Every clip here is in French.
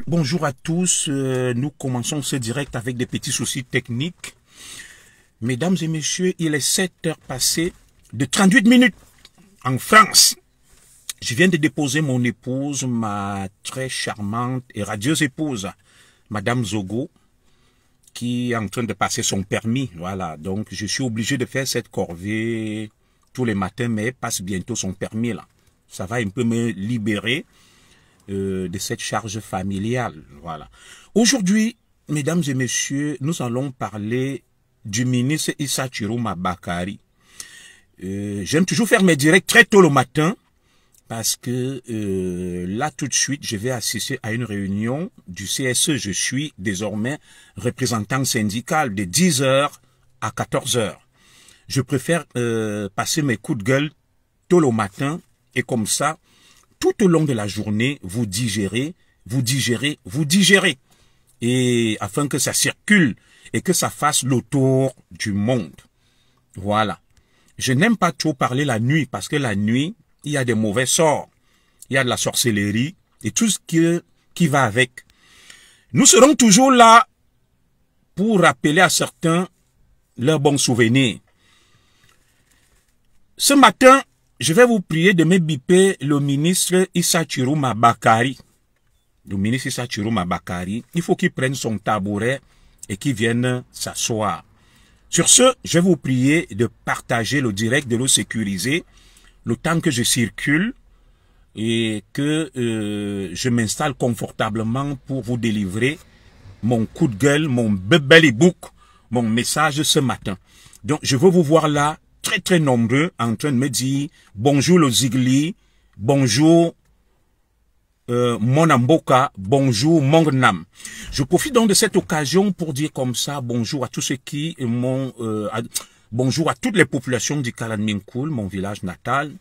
Bonjour à tous, nous commençons ce direct avec des petits soucis techniques. Mesdames et messieurs, il est 7 heures passées de 38 minutes en France. Je viens de déposer mon épouse, ma très charmante et radieuse épouse, Madame Zogo, qui est en train de passer son permis. Voilà, donc je suis obligé de faire cette corvée tous les matins, mais elle passe bientôt son permis là. Ça va un peu me libérer de cette charge familiale. Voilà. Aujourd'hui, mesdames et messieurs, nous allons parler du ministre Issa Chiroma Bakari. J'aime toujours faire mes directs très tôt le matin parce que là tout de suite, je vais assister à une réunion du CSE. Je suis désormais représentant syndical de 10 heures à 14 heures. Je préfère passer mes coups de gueule tôt le matin et comme ça, tout au long de la journée, vous digérez, et afin que ça circule et que ça fasse le tour du monde. Voilà. Je n'aime pas trop parler la nuit parce que la nuit, il y a des mauvais sorts. Il y a de la sorcellerie et tout ce qui va avec. Nous serons toujours là pour rappeler à certains leurs bons souvenirs. Ce matin, je vais vous prier de me biper le ministre Issa Chiroma Bakari. Le ministre Issa Chiroma Bakari, il faut qu'il prenne son tabouret et qu'il vienne s'asseoir. Sur ce, je vais vous prier de partager le direct, de le sécuriser, le temps que je circule et que je m'installe confortablement pour vous délivrer mon coup de gueule, mon bel e-book, mon message ce matin. Donc, je veux vous voir là, très nombreux, en train de me dire bonjour le Zigli, bonjour mon Amboka, bonjour mon Nam. Je profite donc de cette occasion pour dire comme ça bonjour à tous ceux qui m'ont, bonjour à toutes les populations du Kalanminkoul, mon village natal.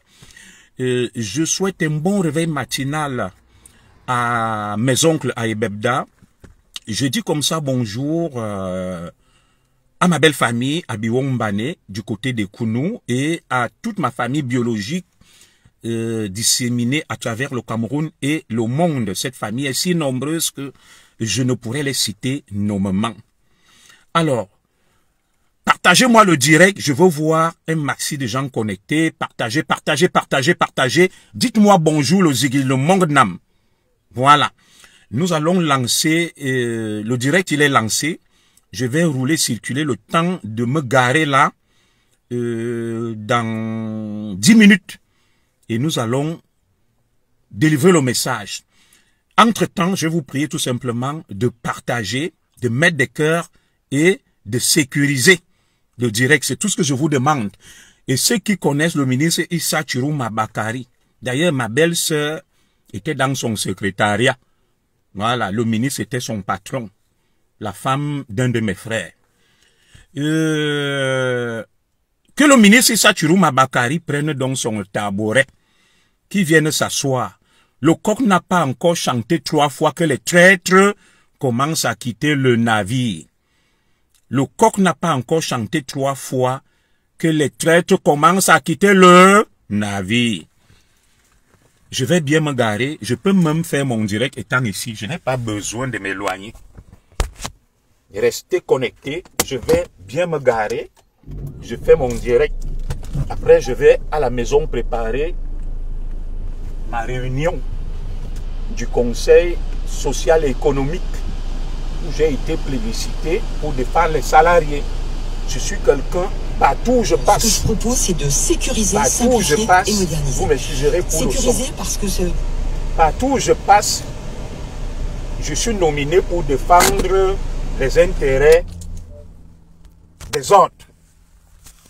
Je souhaite un bon réveil matinal à mes oncles à Ebebda. Je dis comme ça bonjour à ma belle famille, à Biwombane, du côté des Kounou, et à toute ma famille biologique disséminée à travers le Cameroun et le monde. Cette famille est si nombreuse que je ne pourrais les citer nommément. Alors, partagez-moi le direct, je veux voir un maxi de gens connectés. Partagez. Dites-moi bonjour le Zigil, le Mongnam. Voilà. Nous allons lancer, le direct il est lancé. Je vais rouler, circuler le temps de me garer là dans 10 minutes. Et nous allons délivrer le message. Entre-temps, je vais vous prier tout simplement de partager, de mettre des cœurs et de sécuriser le direct. C'est tout ce que je vous demande. Et ceux qui connaissent le ministre Issa Chiroma Bakari, d'ailleurs ma belle-sœur était dans son secrétariat. Voilà, le ministre était son patron. La femme d'un de mes frères. Que le ministre Issa Chiroma Bakari prenne donc son tabouret, qui vienne s'asseoir. Le coq n'a pas encore chanté 3 fois que les traîtres commencent à quitter le navire. Le coq n'a pas encore chanté 3 fois que les traîtres commencent à quitter le navire. Je vais bien me garer. Je peux même faire mon direct étant ici. Je n'ai pas besoin de m'éloigner. Restez connectés, je vais bien me garer, je fais mon direct. Après, je vais à la maison préparer ma réunion du Conseil social et économique où j'ai été plébiscité pour défendre les salariés. Je suis quelqu'un, partout où je passe. Ce que je propose, c'est de sécuriser, simplifier et moderniser. Vous me suggérez pour sécuriser parce que partout où je passe, je suis nominé pour défendre les intérêts des autres.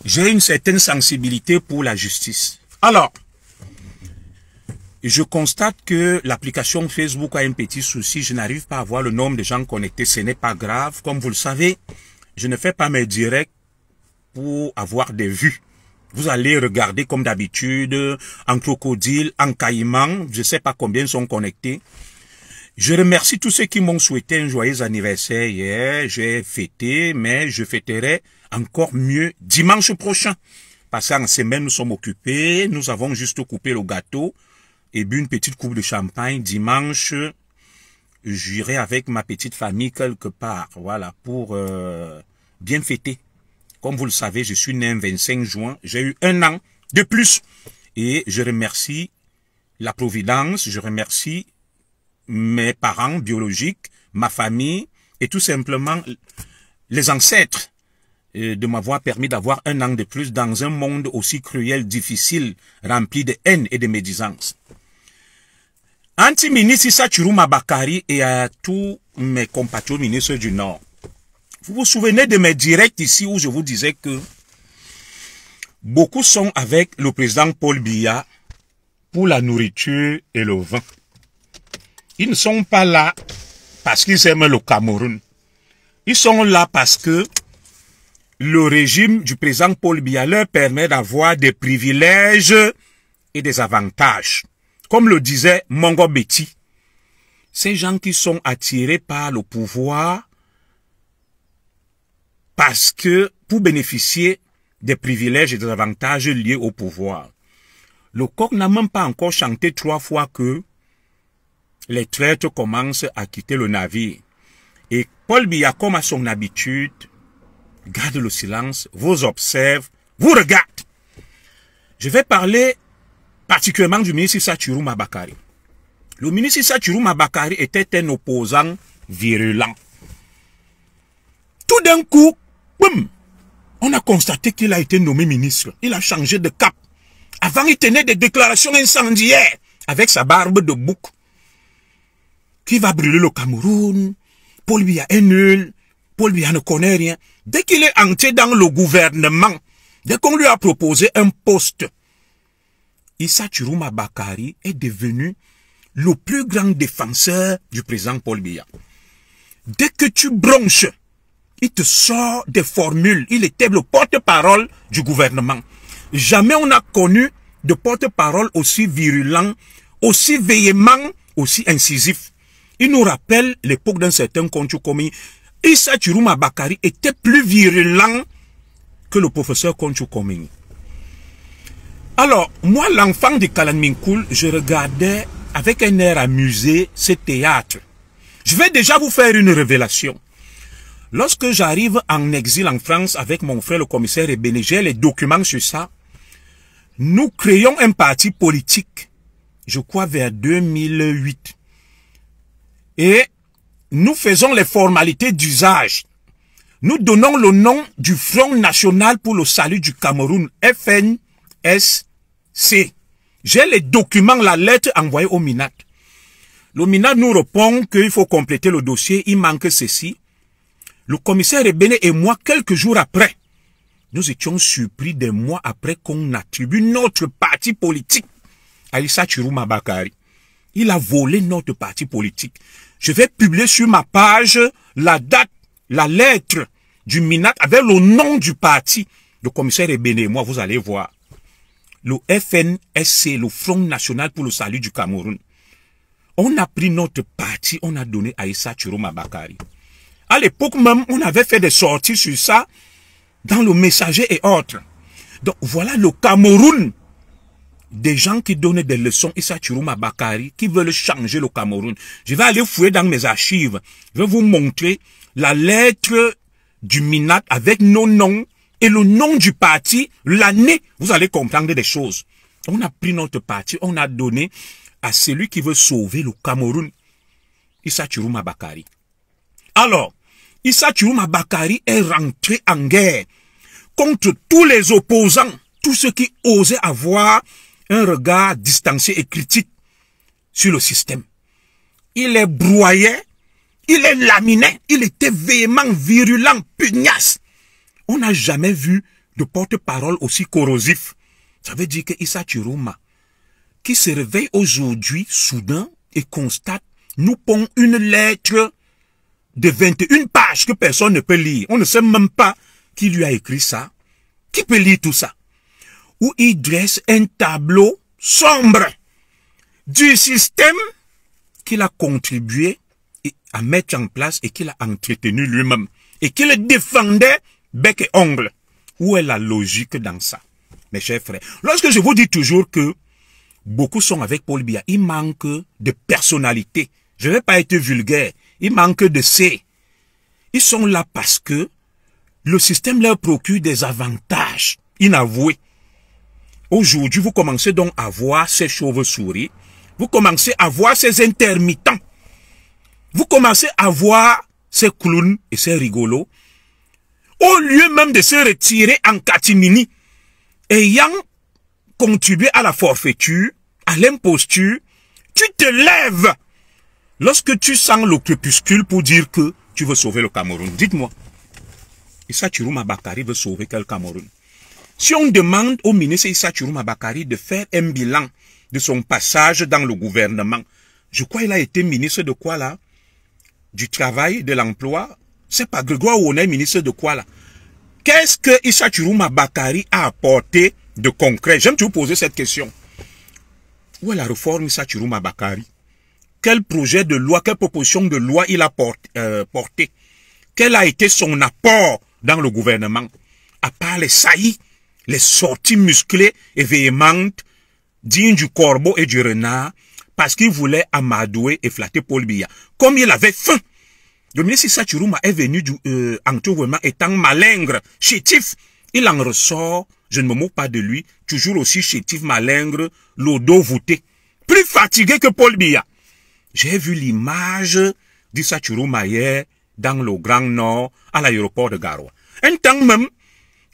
J'ai une certaine sensibilité pour la justice. Alors, je constate que l'application Facebook a un petit souci. Je n'arrive pas à voir le nombre de gens connectés. Ce n'est pas grave. Comme vous le savez, je ne fais pas mes directs pour avoir des vues. Vous allez regarder comme d'habitude, en crocodile, en caïman. Je ne sais pas combien sont connectés. Je remercie tous ceux qui m'ont souhaité un joyeux anniversaire hier. J'ai fêté, mais je fêterai encore mieux dimanche prochain. Parce qu'en semaine, nous sommes occupés. Nous avons juste coupé le gâteau et bu une petite coupe de champagne. Dimanche, j'irai avec ma petite famille quelque part, voilà, pour bien fêter. Comme vous le savez, je suis né un 25 juin, j'ai eu 1 an de plus. Et je remercie la Providence, je remercie mes parents biologiques, ma famille et tout simplement les ancêtres de m'avoir permis d'avoir 1 an de plus dans un monde aussi cruel, difficile, rempli de haine et de médisance. Anti-ministre Issa Chiruma Bakari et à tous mes compatriotes ministres du Nord. Vous vous souvenez de mes directs ici où je vous disais que beaucoup sont avec le président Paul Biya pour la nourriture et le vin. Ils ne sont pas là parce qu'ils aiment le Cameroun. Ils sont là parce que le régime du président Paul Biya leur permet d'avoir des privilèges et des avantages. Comme le disait Mongo Betty, ces gens qui sont attirés par le pouvoir parce que pour bénéficier des privilèges et des avantages liés au pouvoir. Le coq n'a même pas encore chanté 3 fois que les traîtres commencent à quitter le navire. Et Paul Biya, comme à son habitude, garde le silence, vous observe, vous regarde. Je vais parler particulièrement du ministre Issa Chiruma Bakari. Le ministre Issa Chiruma Bakari était un opposant virulent. Tout d'un coup, boum, on a constaté qu'il a été nommé ministre. Il a changé de cap. Avant, il tenait des déclarations incendiaires avec sa barbe de bouc. Qui va brûler le Cameroun? Paul Biya est nul. Paul Biya ne connaît rien. Dès qu'il est entré dans le gouvernement, dès qu'on lui a proposé un poste, Issa Chiruma Bakari est devenu le plus grand défenseur du président Paul Biya. Dès que tu bronches, il te sort des formules. Il était le porte-parole du gouvernement. Jamais on n'a connu de porte-parole aussi virulent, aussi véhément, aussi incisif. Il nous rappelle l'époque d'un certain Kontchou Komi. Issa Chiruma Bakari était plus virulent que le professeur Kontchou Komi. Alors, moi, l'enfant de Kalan Minkoul, je regardais avec un air amusé ce théâtre. Je vais déjà vous faire une révélation. Lorsque j'arrive en exil en France avec mon frère le commissaire Ebene, j'ai les documents sur ça. Nous créons un parti politique, je crois vers 2008. Et nous faisons les formalités d'usage. Nous donnons le nom du Front National pour le Salut du Cameroun, FNSC. J'ai les documents, la lettre envoyée au MINAT. Le MINAT nous répond qu'il faut compléter le dossier, il manque ceci. Le commissaire Ebene et moi, quelques jours après, nous étions surpris des mois après qu'on attribue notre parti politique à Issa Chiruma Bakari. Il a volé notre parti politique. Je vais publier sur ma page la date, la lettre du MINAT avec le nom du parti. Le commissaire Ebene et moi, vous allez voir. Le FNSC, le Front National pour le Salut du Cameroun. On a pris notre parti, on a donné à Issa Chiruma Bakari. À l'époque même, on avait fait des sorties sur ça dans le Messager et autres. Donc voilà le Cameroun. Des gens qui donnent des leçons, Issa Chiruma Bakari, qui veulent changer le Cameroun. Je vais aller fouiller dans mes archives. Je vais vous montrer la lettre du MINAT avec nos noms et le nom du parti, l'année. Vous allez comprendre des choses. On a pris notre parti, on a donné à celui qui veut sauver le Cameroun, Issa Chiruma Bakari. Alors, Issa Chiruma Bakari est rentré en guerre contre tous les opposants, tous ceux qui osaient avoir un regard distancié et critique sur le système. Il les broyait, il les laminait, il était véhément, virulent, pugnace. On n'a jamais vu de porte-parole aussi corrosif. Ça veut dire que Issa Chiruma, qui se réveille aujourd'hui, soudain, et constate, nous pond une lettre de 21 pages que personne ne peut lire. On ne sait même pas qui lui a écrit ça. Qui peut lire tout ça? Où il dresse un tableau sombre du système qu'il a contribué à mettre en place et qu'il a entretenu lui-même. Et qu'il défendait bec et ongle. Où est la logique dans ça, mes chers frères? Lorsque je vous dis toujours que beaucoup sont avec Paul Biya, il manque de personnalité Je ne vais pas être vulgaire. Il manque de C. Ils sont là parce que le système leur procure des avantages inavoués. Aujourd'hui, vous commencez donc à voir ces chauves-souris. Vous commencez à voir ces intermittents. Vous commencez à voir ces clowns et ces rigolos. Au lieu même de se retirer en catimini, ayant contribué à la forfaiture, à l'imposture, tu te lèves lorsque tu sens le crépuscule pour dire que tu veux sauver le Cameroun. Dites-moi, Issa Chirouma Bakary veut sauver quel Cameroun? Si on demande au ministre Issa Chirouma Bakary de faire un bilan de son passage dans le gouvernement, je crois qu'il a été ministre de quoi là? Du travail, de l'emploi. C'est pas Grégoire Ouonnet, ministre de quoi là? Qu'est-ce que Issa Chirouma Bakary a apporté de concret? J'aime toujours poser cette question. Où est la réforme Issa Chirouma Bakary? Quel projet de loi, quelle proposition de loi il a porté? Quel a été son apport dans le gouvernement? À part les saillies, les sorties musclées et véhémentes, dignes du corbeau et du renard, parce qu'il voulait amadouer et flatter Paul Biya. Comme il avait faim. Le ministre Issa Chirouma est venu en tout gouvernement étant malingre, chétif. Il en ressort, je ne me moque pas de lui, toujours aussi chétif, malingre, le dos voûté. Plus fatigué que Paul Biya. J'ai vu l'image d'Issa Chirouma hier dans le Grand Nord, à l'aéroport de Garoua. Un temps même,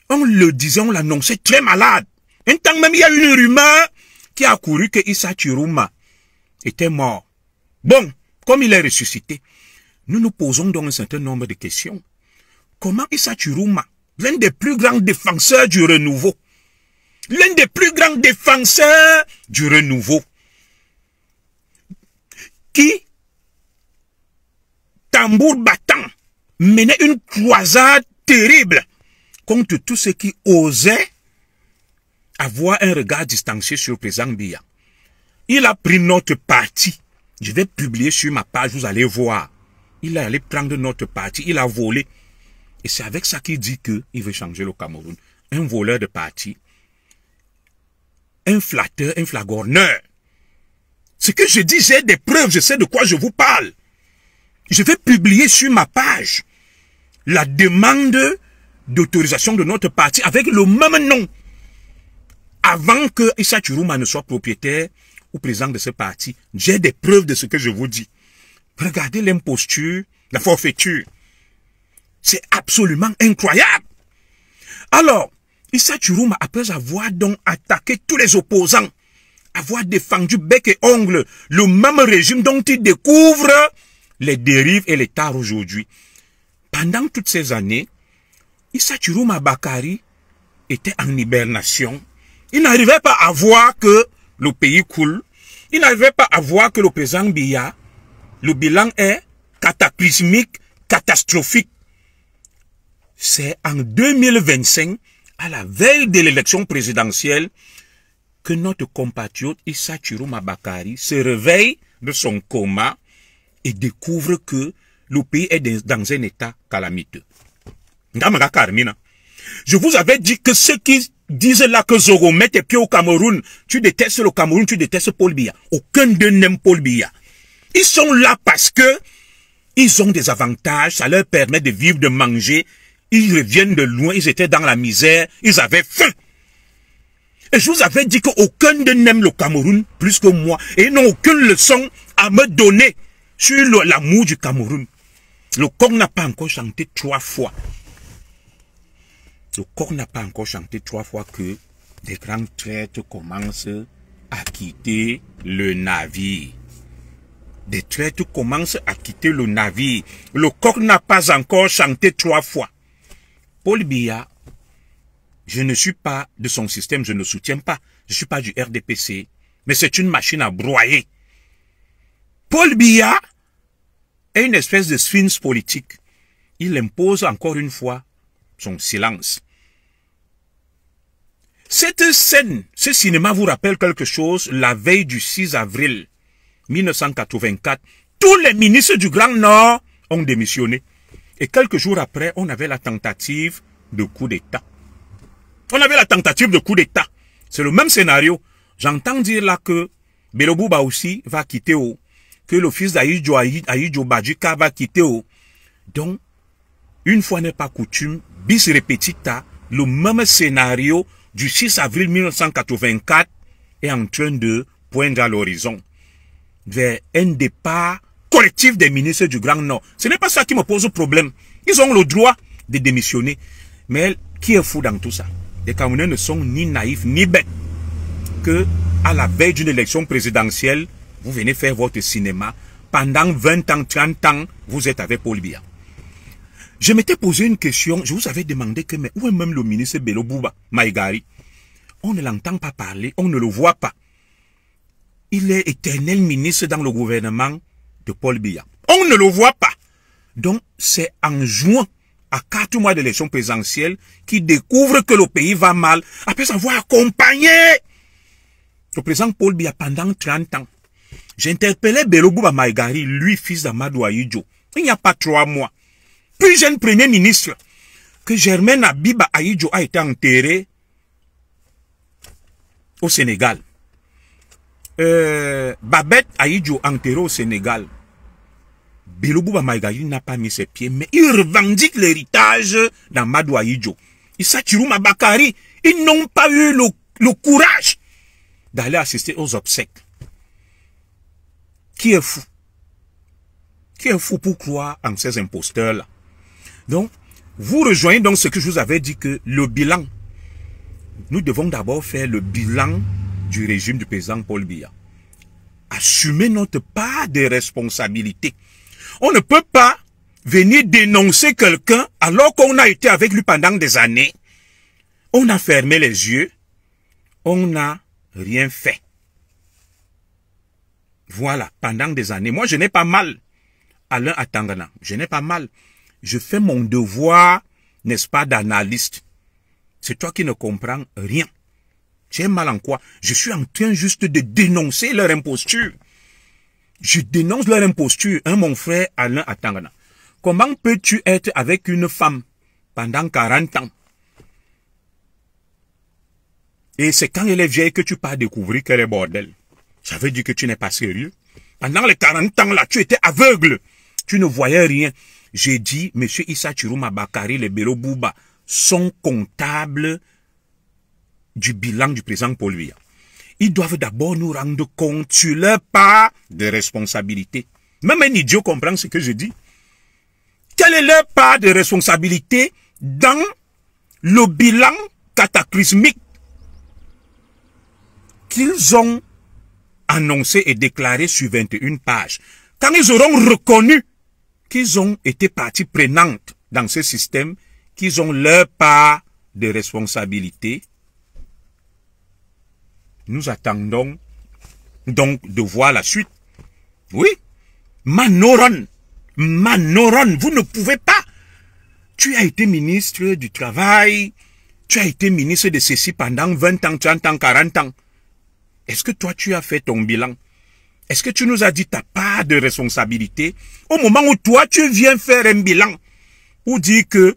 on le disait, on l'annonçait très malade. Un temps même, il y a une rumeur qui a couru que Issa Chirouma était mort. Bon, comme il est ressuscité, nous nous posons donc un certain nombre de questions. Comment Issa Chirouma, l'un des plus grands défenseurs du renouveau, l'un des plus grands défenseurs du renouveau, qui, tambour battant, menait une croisade terrible contre tous ceux qui osaient avoir un regard distancié sur le président Biya. Il a pris notre parti. Je vais publier sur ma page, vous allez voir. Il est allé prendre notre parti, il a volé. Et c'est avec ça qu'il dit qu'il veut changer le Cameroun. Un voleur de parti, un flatteur, un flagorneur. Ce que je dis, j'ai des preuves, je sais de quoi je vous parle. Je vais publier sur ma page la demande d'autorisation de notre parti avec le même nom. Avant que Issa Chirouma ne soit propriétaire ou président de ce parti, j'ai des preuves de ce que je vous dis. Regardez l'imposture, la forfaiture. C'est absolument incroyable. Alors, Issa Chirouma, après avoir donc attaqué tous les opposants, avoir défendu bec et ongle le même régime dont il découvre les dérives et les tares aujourd'hui. Pendant toutes ces années, Issa Chirouma Bakary était en hibernation. Il n'arrivait pas à voir que le pays coule. Il n'arrivait pas à voir que le président Biya, le bilan est cataclysmique, catastrophique. C'est en 2025, à la veille de l'élection présidentielle, que notre compatriote Issa Chirouma Bakary se réveille de son coma et découvre que le pays est dans un état calamiteux. Je vous avais dit que ceux qui disent là que Zoro met tes pieds au Cameroun, tu détestes le Cameroun, tu détestes Paul Biya. Aucun d'eux n'aime Paul Biya. Ils sont là parce que ils ont des avantages, ça leur permet de vivre, de manger. Ils reviennent de loin, ils étaient dans la misère, ils avaient faim. Et je vous avais dit qu'aucun d'eux n'aime le Cameroun plus que moi. Et ils n'ont aucune leçon à me donner sur l'amour du Cameroun. Le coq n'a pas encore chanté 3 fois. Le coq n'a pas encore chanté 3 fois que des grands traîtres commencent à quitter le navire. Des traîtres commencent à quitter le navire. Le coq n'a pas encore chanté 3 fois. Paul Biya, je ne suis pas de son système, je ne soutiens pas. Je ne suis pas du RDPC. Mais c'est une machine à broyer. Paul Biya est une espèce de sphinx politique. Il impose encore une fois son silence. Cette scène, ce cinéma vous rappelle quelque chose. La veille du 6 avril 1984, tous les ministres du Grand Nord ont démissionné. Et quelques jours après, on avait la tentative de coup d'État. On avait la tentative de coup d'État. C'est le même scénario. J'entends dire là que Belobouba aussi va quitter que le fils d'Aïdjo Badjika va quitter. Donc, une fois n'est pas coutume, bis repetita, le même scénario du 6 avril 1984 est en train de poindre à l'horizon vers un départ collectif des ministres du Grand Nord. Ce n'est pas ça qui me pose problème. Ils ont le droit de démissionner. Mais qui est fou dans tout ça? Les Camerounais ne sont ni naïfs ni bêtes que à la veille d'une élection présidentielle, vous venez faire votre cinéma. Pendant 20 ans, 30 ans, vous êtes avec Paul Biya. Je m'étais posé une question. Je vous avais demandé que, mais où est même le ministre Bello Bouba Maïgari? On ne l'entend pas parler, on ne le voit pas. Il est éternel ministre dans le gouvernement de Paul Biya. On ne le voit pas. Donc, c'est en juin, à 4 mois d'élection présidentielle, qu'il découvre que le pays va mal, après avoir accompagné le président Paul Biya pendant 30 ans. J'interpellais Bello Bouba Maïgari, lui, fils d'Amadou Ahidjo, il n'y a pas 3 mois. Puis jeune premier ministre, que Germaine Abiba Ahidjo a été enterré au Sénégal. Babette Ahidjo enterré au Sénégal. Bello Bouba Maïgari n'a pas mis ses pieds, mais il revendique l'héritage d'Amadou Ahidjo. Issa Chirouma Bakari, ils n'ont pas eu le courage d'aller assister aux obsèques. Qui est fou? Qui est fou pour croire en ces imposteurs-là? Donc, vous rejoignez donc ce que je vous avais dit, que le bilan, nous devons d'abord faire le bilan du régime du président Paul Biya. Assumer notre part de responsabilité. On ne peut pas venir dénoncer quelqu'un alors qu'on a été avec lui pendant des années. On a fermé les yeux. On n'a rien fait. Voilà, pendant des années. Moi, je n'ai pas mal. Alain Atangana, je n'ai pas mal. Je fais mon devoir, n'est-ce pas, d'analyste. C'est toi qui ne comprends rien. J'ai mal en quoi? Je suis en train juste de dénoncer leur imposture. Je dénonce leur imposture, hein, mon frère Alain Atangana. Comment peux-tu être avec une femme pendant 40 ans? Et c'est quand elle est vieille que tu pars découvrir qu'elle est bordel. Ça veut dire que tu n'es pas sérieux. Pendant les 40 ans là, tu étais aveugle. Tu ne voyais rien. J'ai dit, monsieur Issa Chirouma Bakari, les Bello Bouba sont comptables du bilan du président Paul Biya. Ils doivent d'abord nous rendre compte sur leur part de responsabilité. Même un idiot comprend ce que je dis. Quelle est leur part de responsabilité dans le bilan cataclysmique qu'ils ont annoncé et déclaré sur 21 pages? Quand ils auront reconnu qu'ils ont été partie prenante dans ce système, qu'ils ont leur part de responsabilité, nous attendons donc de voir la suite. Oui, Manoron, vous ne pouvez pas. Tu as été ministre du Travail, tu as été ministre de ceci pendant 20 ans, 30 ans, 40 ans. Est-ce que toi, tu as fait ton bilan? Est-ce que tu nous as dit ta part de responsabilité au moment où toi, tu viens faire un bilan pour dire que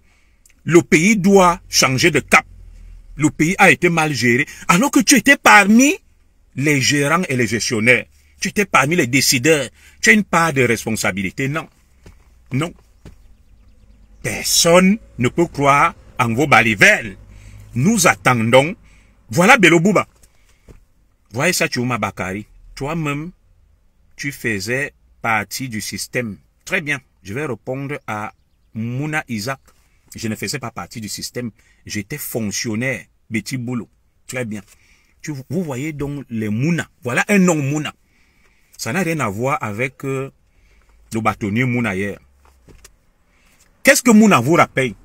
le pays doit changer de cap? Le pays a été mal géré, alors que tu étais parmi les gérants et les gestionnaires. Tu étais parmi les décideurs. Tu as une part de responsabilité. Non. Non. Personne ne peut croire en vos balivernes. Nous attendons. Voilà Bello Bouba. Voyez ça, Chirouma Bakari. Toi-même, tu faisais partie du système. Très bien. Je vais répondre à Mouna Isaac. Je ne faisais pas partie du système. J'étais fonctionnaire. Betty Boulot. Très bien. Vous voyez donc les Mouna. Voilà un nom Mouna. Ça n'a rien à voir avec le bâtonnier Mouna hier. Qu'est-ce que Mouna vous rappelle?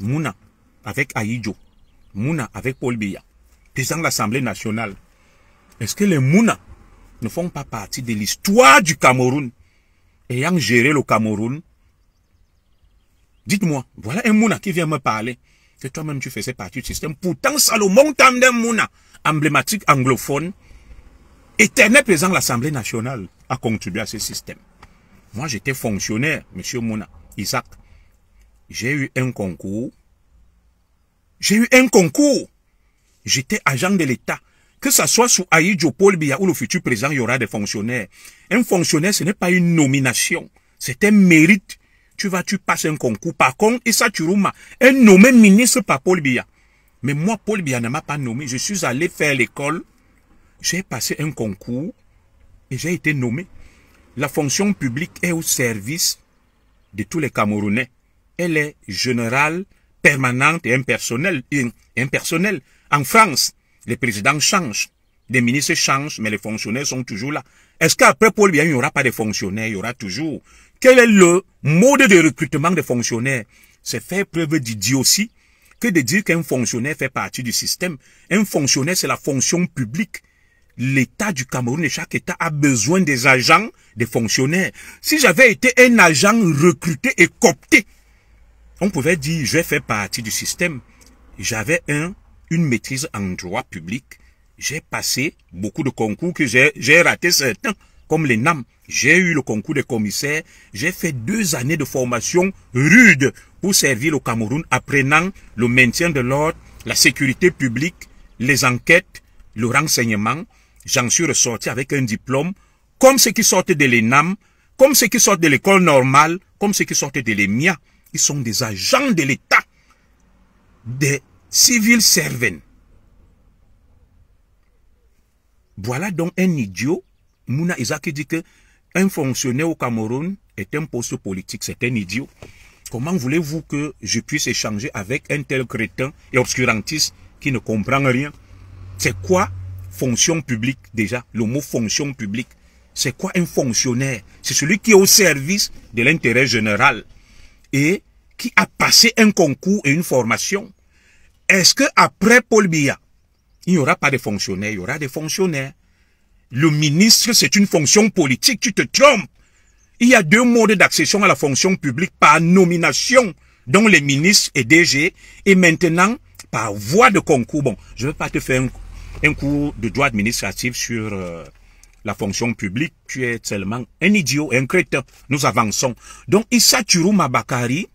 Mouna avec Ahidjo. Mouna avec Paul Biya. Président de l'Assemblée nationale. Est-ce que les Mouna ne font pas partie de l'histoire du Cameroun, ayant géré le Cameroun? Dites-moi, voilà un Mouna qui vient me parler, que toi-même tu faisais partie du système. Pourtant, Salomon Tandem Mouna, emblématique anglophone, éternel président de l'Assemblée nationale, a contribué à ce système. Moi, j'étais fonctionnaire, monsieur Mouna, Isaac. J'ai eu un concours. J'étais agent de l'État. Que ça soit sous Ahidjo, Paul Biya ou le futur président, il y aura des fonctionnaires. Un fonctionnaire, ce n'est pas une nomination. C'est un mérite. Tu passes un concours. Par contre, Issa Chiruma est nommé ministre par Paul Biya. Mais moi, Paul Biya ne m'a pas nommé. Je suis allé faire l'école. J'ai passé un concours et j'ai été nommé. La fonction publique est au service de tous les Camerounais. Elle est générale, permanente et impersonnelle. En France, les présidents changent, les ministres changent, mais les fonctionnaires sont toujours là. Est-ce qu'après Paul Biya, il n'y aura pas de fonctionnaires? Il y aura toujours. Quel est le mode de recrutement des fonctionnaires? C'est faire preuve d'idiotie que de dire qu'un fonctionnaire fait partie du système. Un fonctionnaire, c'est la fonction publique. L'État du Cameroun et chaque État a besoin des agents, des fonctionnaires. Si j'avais été un agent recruté et coopté, on pouvait dire, je vais faire partie du système. J'avais une maîtrise en droit public. J'ai passé beaucoup de concours que j'ai raté certains, comme les NAM. J'ai eu le concours de commissaire. J'ai fait 2 années de formation rude pour servir le Cameroun, apprenant le maintien de l'ordre, la sécurité publique, les enquêtes, le renseignement. J'en suis ressorti avec un diplôme, comme ceux qui sortent de l'ENAM, comme ceux qui sortent de l'école normale, comme ceux qui sortent de l'EMIA. Ils sont des agents de l'État, des civil servants. Voilà donc un idiot, Mouna Isaac, qui dit que un fonctionnaire au Cameroun est un poste politique. C'est un idiot. Comment voulez-vous que je puisse échanger avec un tel crétin et obscurantiste qui ne comprend rien? C'est quoi fonction publique déjà? Le mot fonction publique. C'est quoi un fonctionnaire? C'est celui qui est au service de l'intérêt général et qui a passé un concours et une formation. Est-ce que après Paul Biya, il n'y aura pas de fonctionnaires? Il y aura des fonctionnaires. Le ministre, c'est une fonction politique. Tu te trompes. Il y a 2 modes d'accession à la fonction publique par nomination, dont les ministres et DG, et maintenant par voie de concours. Bon, je ne vais pas te faire un cours de droit administratif sur la fonction publique. Tu es tellement un idiot, un crétin. Nous avançons. Donc, Issa Chiruma Bakari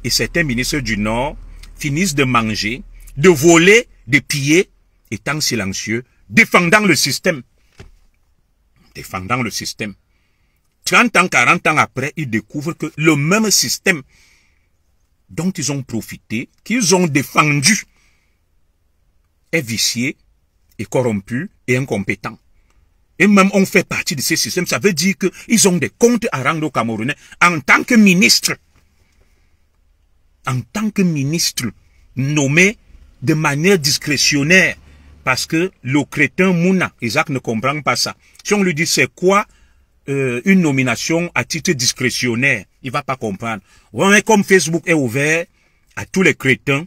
et certains ministres du Nord finissent de manger, de voler, de piller, étant silencieux, défendant le système. Défendant le système. 30 ans, 40 ans après, ils découvrent que le même système dont ils ont profité, qu'ils ont défendu, est vicié, et corrompu, et incompétent. Et même on fait partie de ces systèmes, ça veut dire qu'ils ont des comptes à rendre aux Camerounais en tant que ministre. En tant que ministre, nommé de manière discrétionnaire. Parce que le crétin Mouna, Isaac ne comprend pas ça. Si on lui dit c'est quoi une nomination à titre discrétionnaire, il va pas comprendre. Ouais, comme Facebook est ouvert à tous les crétins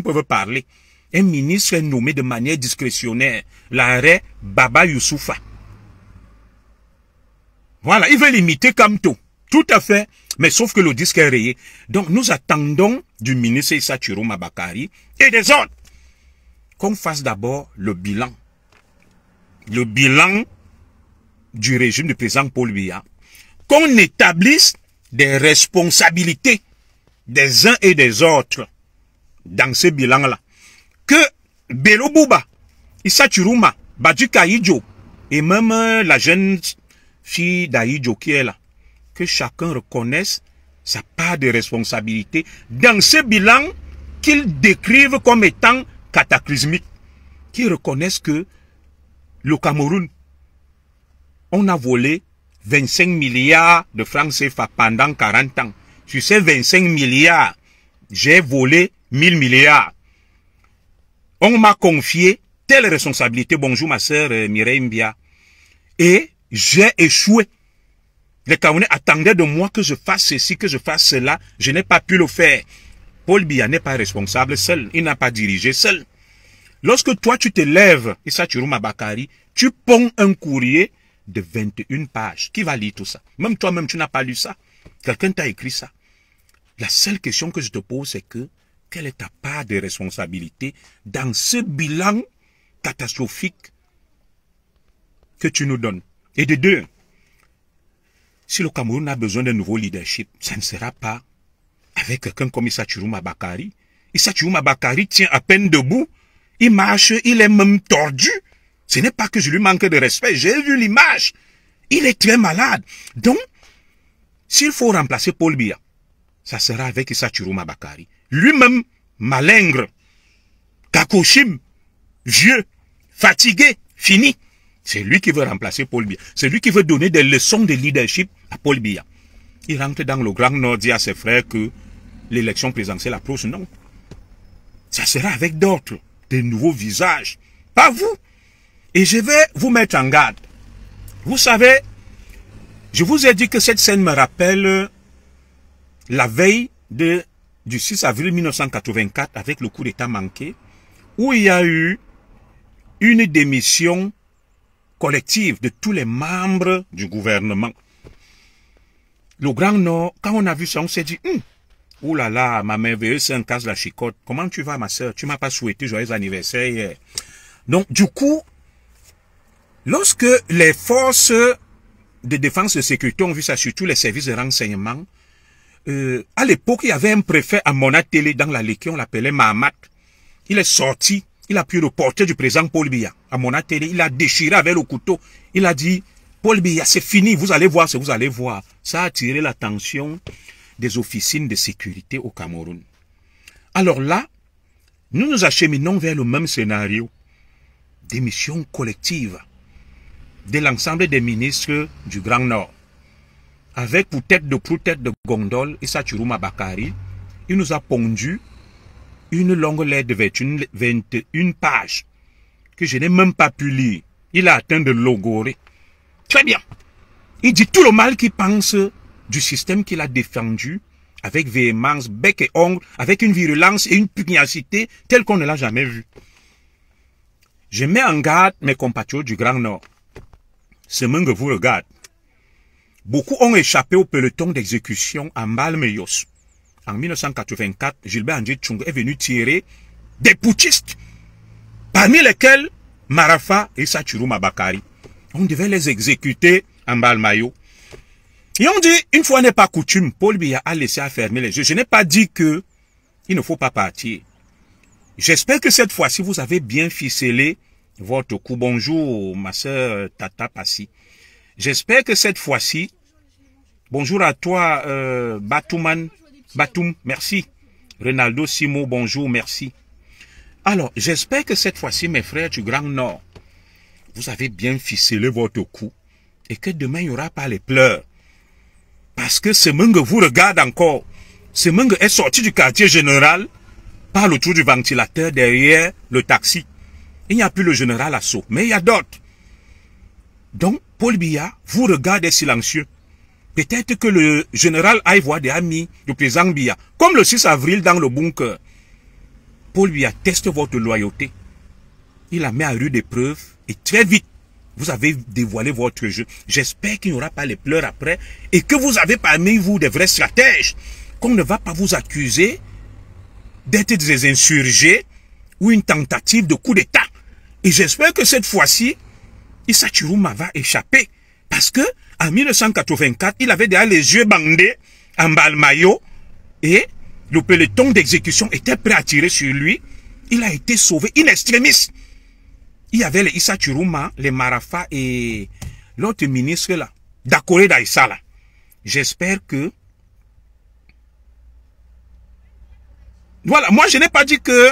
peuvent parler. Un ministre est nommé de manière discrétionnaire. L'arrêt Baba Youssoufa. Voilà, il veut l'imiter Kamto. Tout à fait. Mais sauf que le disque est rayé. Donc nous attendons du ministre Issa Chiruma Bakari et des autres qu'on fasse d'abord le bilan. Le bilan du régime du président Paul Biya. Qu'on établisse des responsabilités des uns et des autres dans ce bilan-là. Que Bello Bouba, Issa Chiruma, Badjika Ahidjo et même la jeune fille d'Ahidjo qui est là, que chacun reconnaisse sa part de responsabilité dans ce bilan qu'ils décrivent comme étant cataclysmique. Qu'ils reconnaissent que le Cameroun, on a volé 25 milliards de francs CFA pendant 40 ans. Sur ces 25 milliards, j'ai volé 1000 milliards. On m'a confié telle responsabilité. Bonjour ma sœur Mireille Mbia. Et j'ai échoué. Les Camerounais attendaient de moi que je fasse ceci, que je fasse cela. Je n'ai pas pu le faire. Paul Biya n'est pas responsable seul. Il n'a pas dirigé seul. Lorsque toi tu te lèves, Issa Chiruma Bakari, tu ponds un courrier de 21 pages. Qui va lire tout ça? Même toi-même, tu n'as pas lu ça. Quelqu'un t'a écrit ça. La seule question que je te pose, c'est que quelle est ta part de responsabilité dans ce bilan catastrophique que tu nous donnes? Et de deux, si le Cameroun a besoin d'un nouveau leadership, ça ne sera pas avec quelqu'un comme Issa Chiruma Bakari. Issa Chiruma Bakari tient à peine debout il marche, il est même tordu. Ce n'est pas que je lui manque de respect, j'ai vu l'image. Il est très malade. Donc, s'il faut remplacer Paul Biya, ça sera avec Issa Chiroma Bakari. Lui-même, malingre, kakoshim, vieux, fatigué, fini. C'est lui qui veut remplacer Paul Biya. C'est lui qui veut donner des leçons de leadership à Paul Biya. Il rentre dans le Grand Nord, dit à ses frères que l'élection présidentielle approche. Non. Ça sera avec d'autres, de nouveaux visages. Pas vous. Et je vais vous mettre en garde. Vous savez, je vous ai dit que cette scène me rappelle la veille du 6 avril 1984 avec le coup d'État manqué, où il y a eu une démission collective de tous les membres du gouvernement. Le Grand Nord, quand on a vu ça, on s'est dit, ouh là là, ma merveilleuse sœur casse la chicotte. Comment tu vas, ma sœur? Tu m'as pas souhaité joyeux anniversaire hier. Donc, du coup, lorsque les forces de défense et de sécurité ont vu ça, surtout les services de renseignement, à l'époque, il y avait un préfet à Mona Télé dans la Léké, on l'appelait Mahamat. Il est sorti, il a pris le portrait du président Paul Biya à Mona Télé, il a déchiré avec le couteau. Il a dit, Paul Biya, c'est fini, vous allez voir ce que vous allez voir. Ça a attiré l'attention des officines de sécurité au Cameroun. Alors là, nous nous acheminons vers le même scénario. Démission collective de l'ensemble des ministres du Grand Nord. Avec pour tête de gondole, Issa Chiroma Bakari, il nous a pondu une longue lettre de 21 pages que je n'ai même pas pu lire. Il a atteint de logoré. Très bien. Il dit tout le mal qu'il pense du système qu'il a défendu avec véhémence, bec et ongle, avec une virulence et une pugnacité telle qu'on ne l'a jamais vue. Je mets en garde mes compatriotes du Grand Nord. Ce monde vous regarde. Beaucoup ont échappé au peloton d'exécution à Malmeyos. En 1984, Gilbert André Tchunga est venu tirer des putschistes, parmi lesquels Marafa et Issa Chiroma Bakari. On devait les exécuter en Balmayo. Et on dit, une fois n'est pas coutume, Paul Biya a laissé à fermer les yeux. Je n'ai pas dit que il ne faut pas partir. J'espère que cette fois-ci, vous avez bien ficelé votre coup. Bonjour, ma sœur Tata Passi. J'espère que cette fois-ci, bonjour à toi, Batoum, merci. Ronaldo Simo, bonjour, merci. Alors, j'espère que cette fois-ci, mes frères du Grand Nord, vous avez bien ficelé votre coup et que demain, il n'y aura pas les pleurs. Parce que ce Menge vous regarde encore. Ce Menge est sorti du quartier général par le trou du ventilateur derrière le taxi. Il n'y a plus le général Assaut, mais il y a d'autres. Donc, Paul Biya vous regarde silencieux. Peut-être que le général aille voir des amis du président Biya, comme le 6 avril dans le bunker. Paul Biya teste votre loyauté. Il la met à rude épreuve et très vite, vous avez dévoilé votre jeu. J'espère qu'il n'y aura pas les pleurs après et que vous avez parmi vous des vrais stratèges. Qu'on ne va pas vous accuser d'être des insurgés ou une tentative de coup d'État. Et j'espère que cette fois-ci, Issa Chiroma va échapper. Parce que en 1984, il avait déjà les yeux bandés en Balmayo et le peloton d'exécution était prêt à tirer sur lui. Il a été sauvé in extremis. Il y avait les Issa Chiroma, les Marafa et l'autre ministre là, Dakore Daïssa là. J'espère que... Voilà, moi je n'ai pas dit que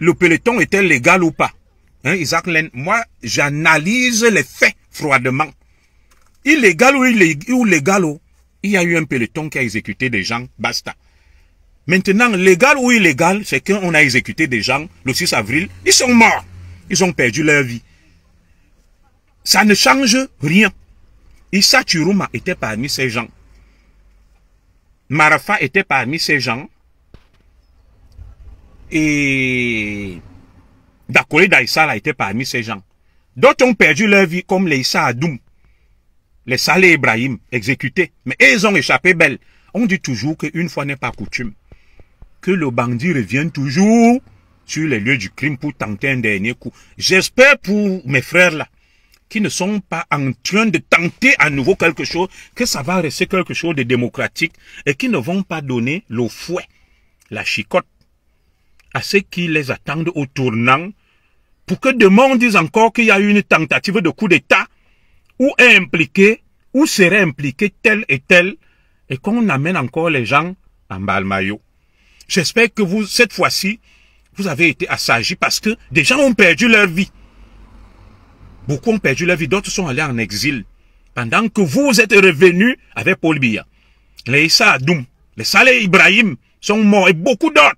le peloton était légal ou pas. Hein, Isaac Len, moi j'analyse les faits froidement. Illégal ou légal, il y a eu un peloton qui a exécuté des gens, basta. Maintenant, légal ou illégal, c'est qu'on a exécuté des gens le 6 avril, ils sont morts. Ils ont perdu leur vie. Ça ne change rien. Issa Chiroma était parmi ces gens. Marafa était parmi ces gens. Et Dakore Daïssa était parmi ces gens. D'autres ont perdu leur vie comme les Issa Adoum, les Saleh Ibrahim, exécutés. Mais ils ont échappé belle. On dit toujours qu'une fois n'est pas coutume. Que le bandit revient toujours sur les lieux du crime pour tenter un dernier coup. J'espère pour mes frères là, qui ne sont pas en train de tenter à nouveau quelque chose, que ça va rester quelque chose de démocratique et qui ne vont pas donner le fouet, la chicotte, à ceux qui les attendent au tournant pour que demain on dise encore qu'il y a eu une tentative de coup d'État où est impliqué, où serait impliqué tel et tel, et qu'on amène encore les gens en balmaillot. J'espère que vous, cette fois-ci, vous avez été assagis parce que des gens ont perdu leur vie. Beaucoup ont perdu leur vie, d'autres sont allés en exil. Pendant que vous êtes revenus avec Paul Biya. Les Issa Adoum, les Saleh Ibrahim sont morts et beaucoup d'autres.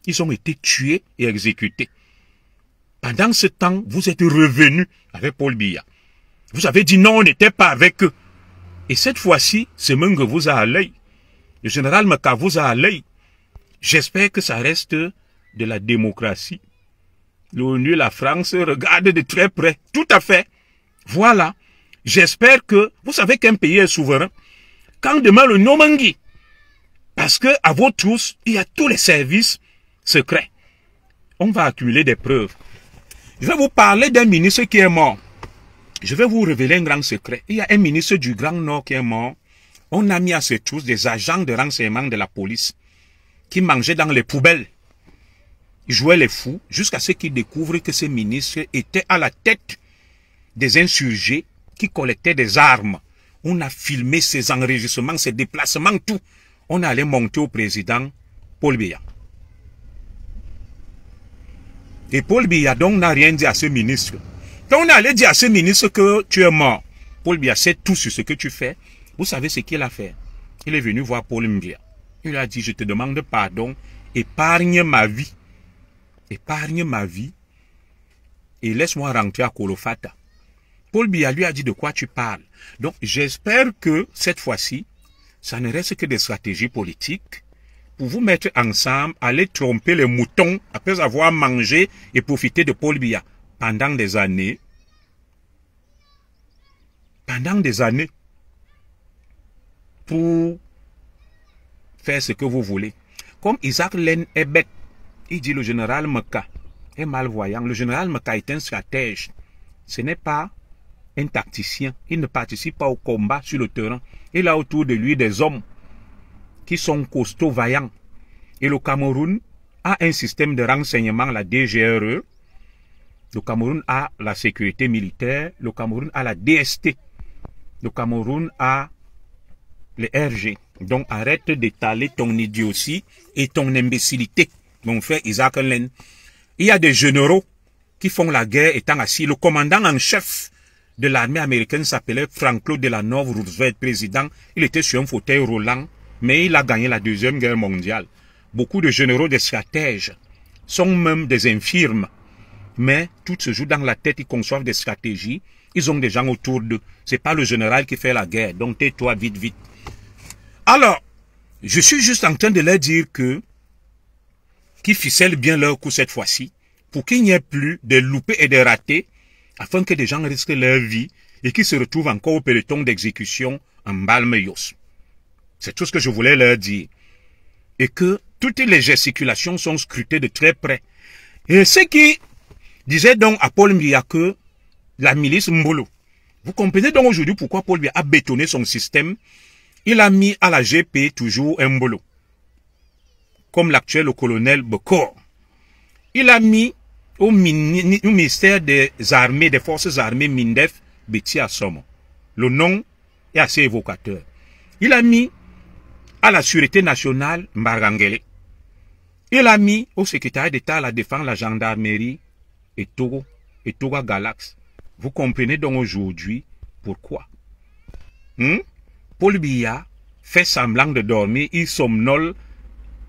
Ils ont été tués et exécutés. Pendant ce temps, vous êtes revenus avec Paul Biya. Vous avez dit non, on n'était pas avec eux. Et cette fois-ci, c'est Menge vous a à l'œil. Le général Maka vous a à l'œil. J'espère que ça reste de la démocratie. L'ONU, la France regardent de très près. Tout à fait. Voilà. J'espère que, vous savez qu'un pays est souverain. Quand demain le Nomangui, parce que à vous tous, il y a tous les services secrets. On va accumuler des preuves. Je vais vous parler d'un ministre qui est mort. Je vais vous révéler un grand secret. Il y a un ministre du Grand Nord qui est mort. On a mis à ses trousses des agents de renseignement de la police qui mangeaient dans les poubelles. Ils jouaient les fous jusqu'à ce qu'ils découvrent que ces ministres étaient à la tête des insurgés qui collectaient des armes. On a filmé ces enregistrements, ces déplacements, tout. On allait monter au président Paul Biya. Et Paul Biya donc n'a rien dit à ce ministre. Donc on allait dire à ce ministre que tu es mort. Paul Biya sait tout sur ce que tu fais. Vous savez ce qu'il a fait? Il est venu voir Paul Biya. Il lui a dit, je te demande pardon, épargne ma vie. Épargne ma vie et laisse-moi rentrer à Kolofata. Paul Biya lui a dit de quoi tu parles. Donc j'espère que cette fois-ci, ça ne reste que des stratégies politiques pour vous mettre ensemble, aller tromper les moutons après avoir mangé et profité de Paul Biya pendant des années. Pendant des années. Pour faire ce que vous voulez. Comme Isaac Len est bête, il dit le général Maka est malvoyant. Le général Maka est un stratège. Ce n'est pas un tacticien. Il ne participe pas au combat sur le terrain. Il a autour de lui des hommes qui sont costauds, vaillants. Et le Cameroun a un système de renseignement, la DGRE. Le Cameroun a la sécurité militaire. Le Cameroun a la DST. Le Cameroun a les RG. Donc arrête d'étaler ton idiotie et ton imbécilité, mon frère Isaac Len. Il y a des généraux qui font la guerre étant assis. Le commandant en chef de l'armée américaine s'appelait Franklin Delano Roosevelt, président. Il était sur un fauteuil roulant, mais il a gagné la Deuxième Guerre mondiale. Beaucoup de généraux, des stratèges, sont même des infirmes. Mais tout se joue dans la tête, ils conçoivent des stratégies. Ils ont des gens autour d'eux. C'est pas le général qui fait la guerre. Donc tais-toi vite, vite. Alors, je suis juste en train de leur dire que qu'ils ficellent bien leur coup cette fois-ci pour qu'il n'y ait plus de loupés et de ratés afin que des gens risquent leur vie et qu'ils se retrouvent encore au peloton d'exécution en Balmeyos. C'est tout ce que je voulais leur dire. Et que toutes les gesticulations sont scrutées de très près. Et ce qui disait donc à Paul Biya que la milice Mbolo. Vous comprenez donc aujourd'hui pourquoi Paul Biya a bétonné son système. Il a mis à la GP toujours un Mbolo. Comme l'actuel colonel Bokor. Il a mis au ministère des armées, des forces armées Mindef, Betty Assomo. Le nom est assez évocateur. Il a mis à la sûreté nationale Mbarangele. Il a mis au secrétariat d'État à la défense, la gendarmerie et Togo Galax. Vous comprenez donc aujourd'hui pourquoi. Paul Biya fait semblant de dormir, il somnole,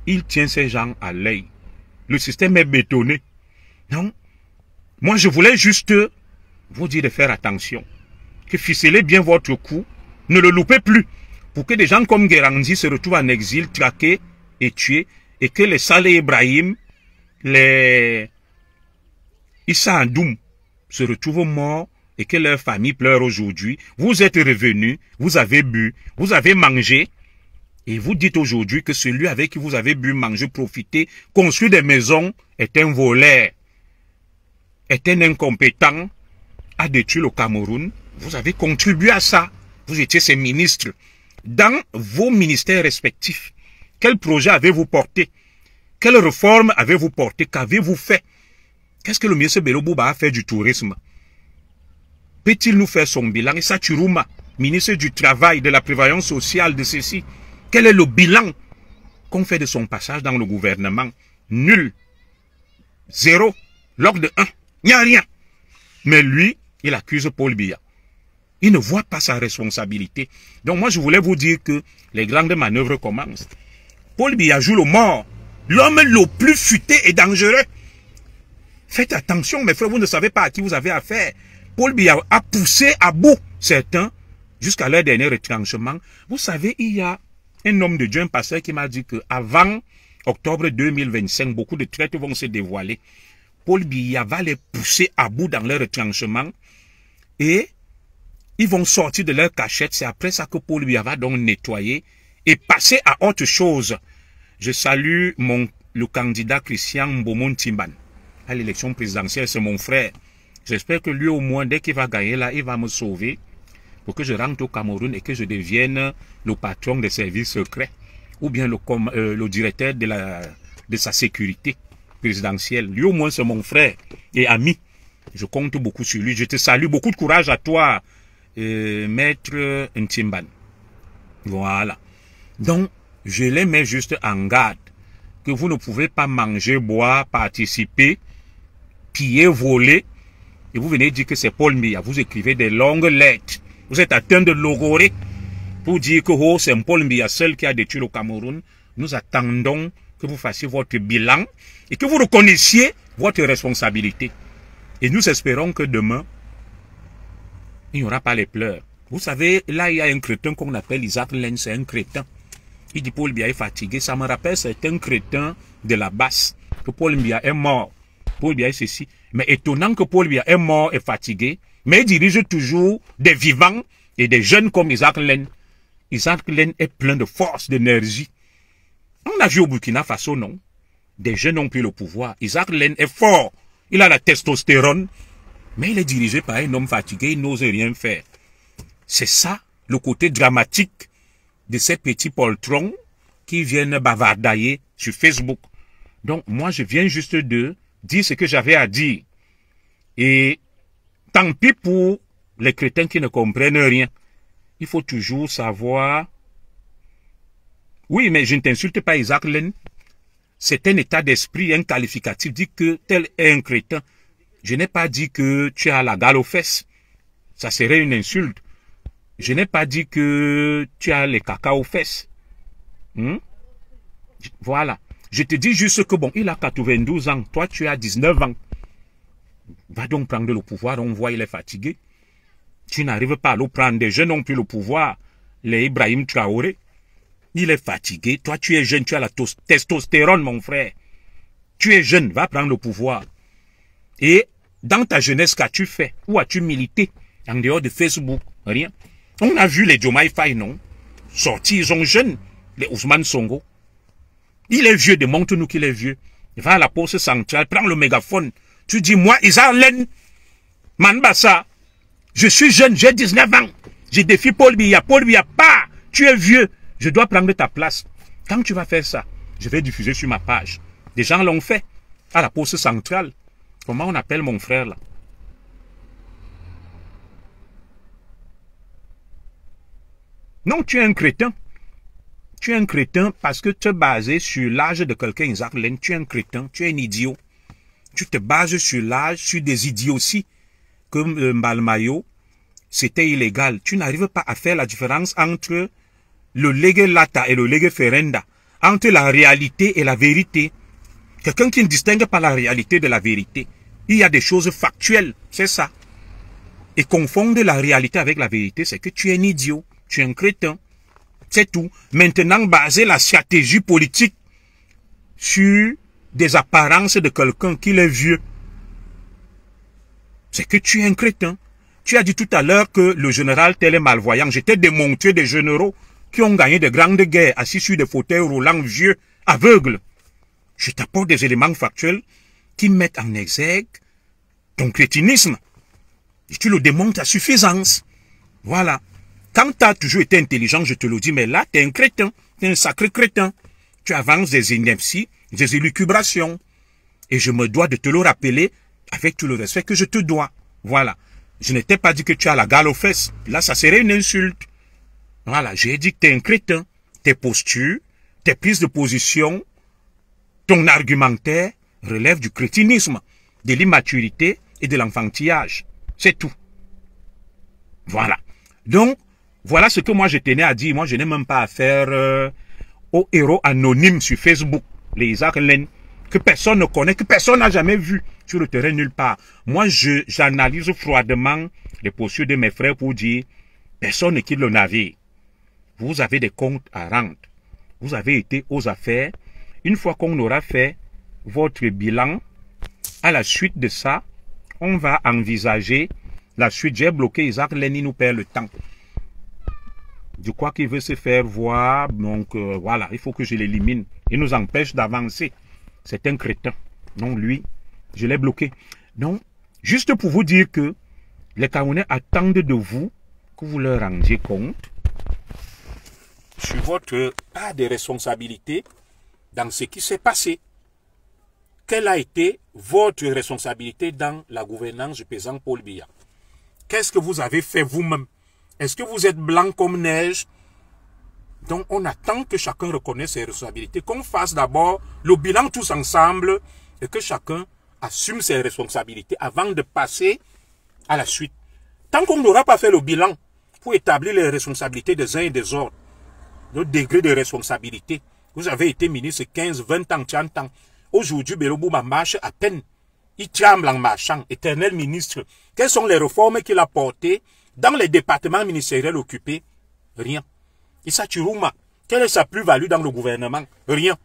il tient ces gens à l'œil. Le système est bétonné. Non. Moi, je voulais juste vous dire de faire attention. Que ficellez bien votre coup. Ne le loupez plus. Pour que des gens comme Guérandi se retrouvent en exil, traqués et tués. Et que les Saleh Ibrahim, les Issa Adoum se retrouvent morts. Et que leur famille pleure aujourd'hui. Vous êtes revenus, vous avez bu, vous avez mangé. Et vous dites aujourd'hui que celui avec qui vous avez bu, mangé, profité, construit des maisons, est un voleur, est un incompétent, a détruit le Cameroun. Vous avez contribué à ça. Vous étiez ses ministres. Dans vos ministères respectifs, quel projet avez-vous porté? Quelle réforme avez-vous porté? Qu'avez-vous fait? Qu'est-ce que le ministre Bello Bouba a fait du tourisme? Peut-il nous faire son bilan? Issa Chirouma, ministre du Travail, de la Prévoyance sociale, de ceci. Quel est le bilan qu'on fait de son passage dans le gouvernement? Nul. 0. Log de 1. Il n'y a rien. Mais lui, il accuse Paul Biya. Il ne voit pas sa responsabilité. Donc moi, je voulais vous dire que les grandes manœuvres commencent. Paul Biya joue le mort. L'homme le plus futé et dangereux. Faites attention, mes frères, vous ne savez pas à qui vous avez affaire. Paul Biya a poussé à bout certains jusqu'à leur dernier retranchement. Vous savez, il y a un homme de Dieu, un pasteur, qui m'a dit qu'avant octobre 2025, beaucoup de traites vont se dévoiler. Paul Biya va les pousser à bout dans leur retranchement et ils vont sortir de leur cachette. C'est après ça que Paul Biya va donc nettoyer et passer à autre chose. Je salue le candidat Christian Mbomon Timban à l'élection présidentielle, c'est mon frère. J'espère que lui au moins, dès qu'il va gagner là, il va me sauver pour que je rentre au Cameroun et que je devienne le patron des services secrets ou bien le directeur de sa sécurité présidentielle. Lui au moins, c'est mon frère et ami. Je compte beaucoup sur lui. Je te salue. Beaucoup de courage à toi, maître Ntimban. Voilà. Donc, je les mets juste en garde que vous ne pouvez pas manger, boire, participer, piller, voler. Et vous venez dire que c'est Paul Biya. Vous écrivez des longues lettres. Vous êtes atteint de logorée pour dire que oh, c'est Paul Biya seul qui a détruit le Cameroun. Nous attendons que vous fassiez votre bilan et que vous reconnaissiez votre responsabilité. Et nous espérons que demain, il n'y aura pas les pleurs. Vous savez, là, il y a un crétin qu'on appelle Isaac Len, c'est un crétin. Il dit Paul Biya est fatigué. Ça me rappelle, c'est un crétin de la basse. Que Paul Biya est mort. Paul Biya est ceci. Mais étonnant que Paul Biya est mort et fatigué, mais il dirige toujours des vivants et des jeunes comme Isaac Len. Isaac Len est plein de force, d'énergie. On a vu au Burkina Faso, non? Des jeunes ont pris le pouvoir. Isaac Len est fort. Il a la testostérone. Mais il est dirigé par un homme fatigué. Il n'ose rien faire. C'est ça, le côté dramatique de ces petits poltrons qui viennent bavardailler sur Facebook. Donc, moi, je viens juste de dire ce que j'avais à dire. Et tant pis pour les crétins qui ne comprennent rien. Il faut toujours savoir... Oui, mais je ne t'insulte pas, Isaac Len. C'est un état d'esprit, un qualificatif. Dit que tel est un crétin. Je n'ai pas dit que tu as la gale aux fesses. Ça serait une insulte. Je n'ai pas dit que tu as les caca aux fesses. Voilà. Je te dis juste que bon, il a 92 ans. Toi, tu as 19 ans. Va donc prendre le pouvoir. On voit, il est fatigué. Tu n'arrives pas à le prendre. Des jeunes n'ont plus le pouvoir. Les Ibrahim Traoré. Il est fatigué. Toi, tu es jeune. Tu as la testostérone, mon frère. Tu es jeune. Va prendre le pouvoir. Et dans ta jeunesse, qu'as-tu fait? Où as-tu milité? En dehors de Facebook? Rien. On a vu les Diomaye Faye, non? Sortis, ils sont jeunes. Les Ousmane Sonko. Il est vieux, démontre-nous qu'il est vieux. Il va à la poste centrale, prends le mégaphone. Tu dis, moi, Isaac Len, Manbassa, je suis jeune, j'ai 19 ans. Je défie Paul Biya. Paul Biya, pas. Tu es vieux. Je dois prendre ta place. Quand tu vas faire ça, je vais diffuser sur ma page. Des gens l'ont fait. À la poste centrale. Comment on appelle mon frère là? Non, tu es un crétin. Tu es un crétin parce que te baser sur l'âge de quelqu'un, Isaac Len, tu es un crétin, tu es un idiot. Tu te bases sur l'âge, sur des idioties. Comme Mbalmayo, c'était illégal. Tu n'arrives pas à faire la différence entre le lege lata et le lege ferenda, entre la réalité et la vérité. Quelqu'un qui ne distingue pas la réalité de la vérité. Il y a des choses factuelles, c'est ça. Et confondre la réalité avec la vérité, c'est que tu es un idiot, tu es un crétin. C'est tout. Maintenant, baser la stratégie politique sur des apparences de quelqu'un qui est vieux, c'est que tu es un crétin. Tu as dit tout à l'heure que le général tel est malvoyant. Je t'ai démontré des généraux qui ont gagné de grandes guerres assis sur des fauteuils roulants vieux, aveugles. Je t'apporte des éléments factuels qui mettent en exergue ton crétinisme. Et tu le démontres à suffisance. Voilà. Quand tu as toujours été intelligent, je te le dis, mais là, tu es un crétin. Tu es un sacré crétin. Tu avances des inepties, des élucubrations. Et je me dois de te le rappeler avec tout le respect que je te dois. Voilà. Je n'étais pas dit que tu as la gale aux fesses. Là, ça serait une insulte. Voilà, j'ai dit que tu es un crétin. Tes postures, tes prises de position, ton argumentaire relève du crétinisme, de l'immaturité et de l'enfantillage. C'est tout. Voilà. Donc, voilà ce que moi je tenais à dire. Moi, je n'ai même pas affaire aux héros anonymes sur Facebook, les Isaac Len, que personne ne connaît, que personne n'a jamais vu sur le terrain nulle part. Moi, j'analyse froidement les postures de mes frères pour dire, personne ne quitte le navire. Vous avez des comptes à rendre. Vous avez été aux affaires. Une fois qu'on aura fait votre bilan, à la suite de ça, on va envisager la suite. J'ai bloqué Isaac Len, il nous perd le temps. Je crois qu'il veut se faire voir, donc voilà, il faut que je l'élimine. Il nous empêche d'avancer. C'est un crétin. Non, lui, je l'ai bloqué. Donc, juste pour vous dire que les Camerounais attendent de vous que vous leur rendiez compte sur votre part de responsabilité dans ce qui s'est passé. Quelle a été votre responsabilité dans la gouvernance du président Paul Biya? Qu'est-ce que vous avez fait vous-même? Est-ce que vous êtes blanc comme neige? Donc, on attend que chacun reconnaisse ses responsabilités, qu'on fasse d'abord le bilan tous ensemble et que chacun assume ses responsabilités avant de passer à la suite. Tant qu'on n'aura pas fait le bilan pour établir les responsabilités des uns et des autres, le degré de responsabilité, vous avez été ministre 15, 20 ans, 30 ans. Aujourd'hui, Belobouba marche à peine. Il tremble en marchant, éternel ministre. Quelles sont les réformes qu'il a portées dans les départements ministériels occupés? Rien. Issa Chirouma, quelle est sa plus-value dans le gouvernement? Rien.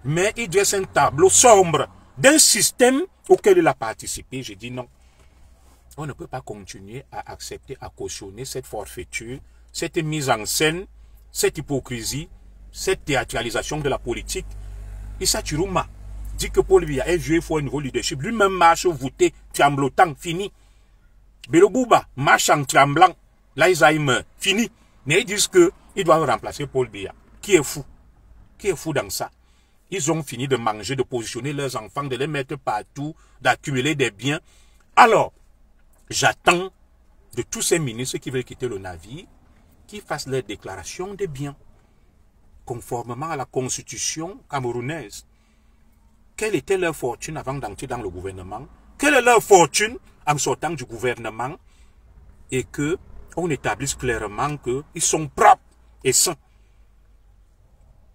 Mais il dresse un tableau sombre d'un système auquel il a participé. J'ai dit non. On ne peut pas continuer à accepter, à cautionner cette forfaiture, cette mise en scène, cette hypocrisie, cette théâtralisation de la politique. Issa Chirouma dit que Paul Biya est joué pour un nouveau leadership. Lui-même marche voté, tremblotant, fini. Belobouba marche en tremblant, l'Alzheimer, fini. Mais ils disent qu'ils doivent remplacer Paul Biya. Qui est fou? Qui est fou dans ça? Ils ont fini de manger, de positionner leurs enfants, de les mettre partout, d'accumuler des biens. Alors, j'attends de tous ces ministres qui veulent quitter le navire, qu'ils fassent leur déclaration de biens, conformément à la constitution camerounaise. Quelle était leur fortune avant d'entrer dans le gouvernement? Quelle est leur fortune en sortant du gouvernement? Et que on établisse clairement qu'ils sont propres et sains.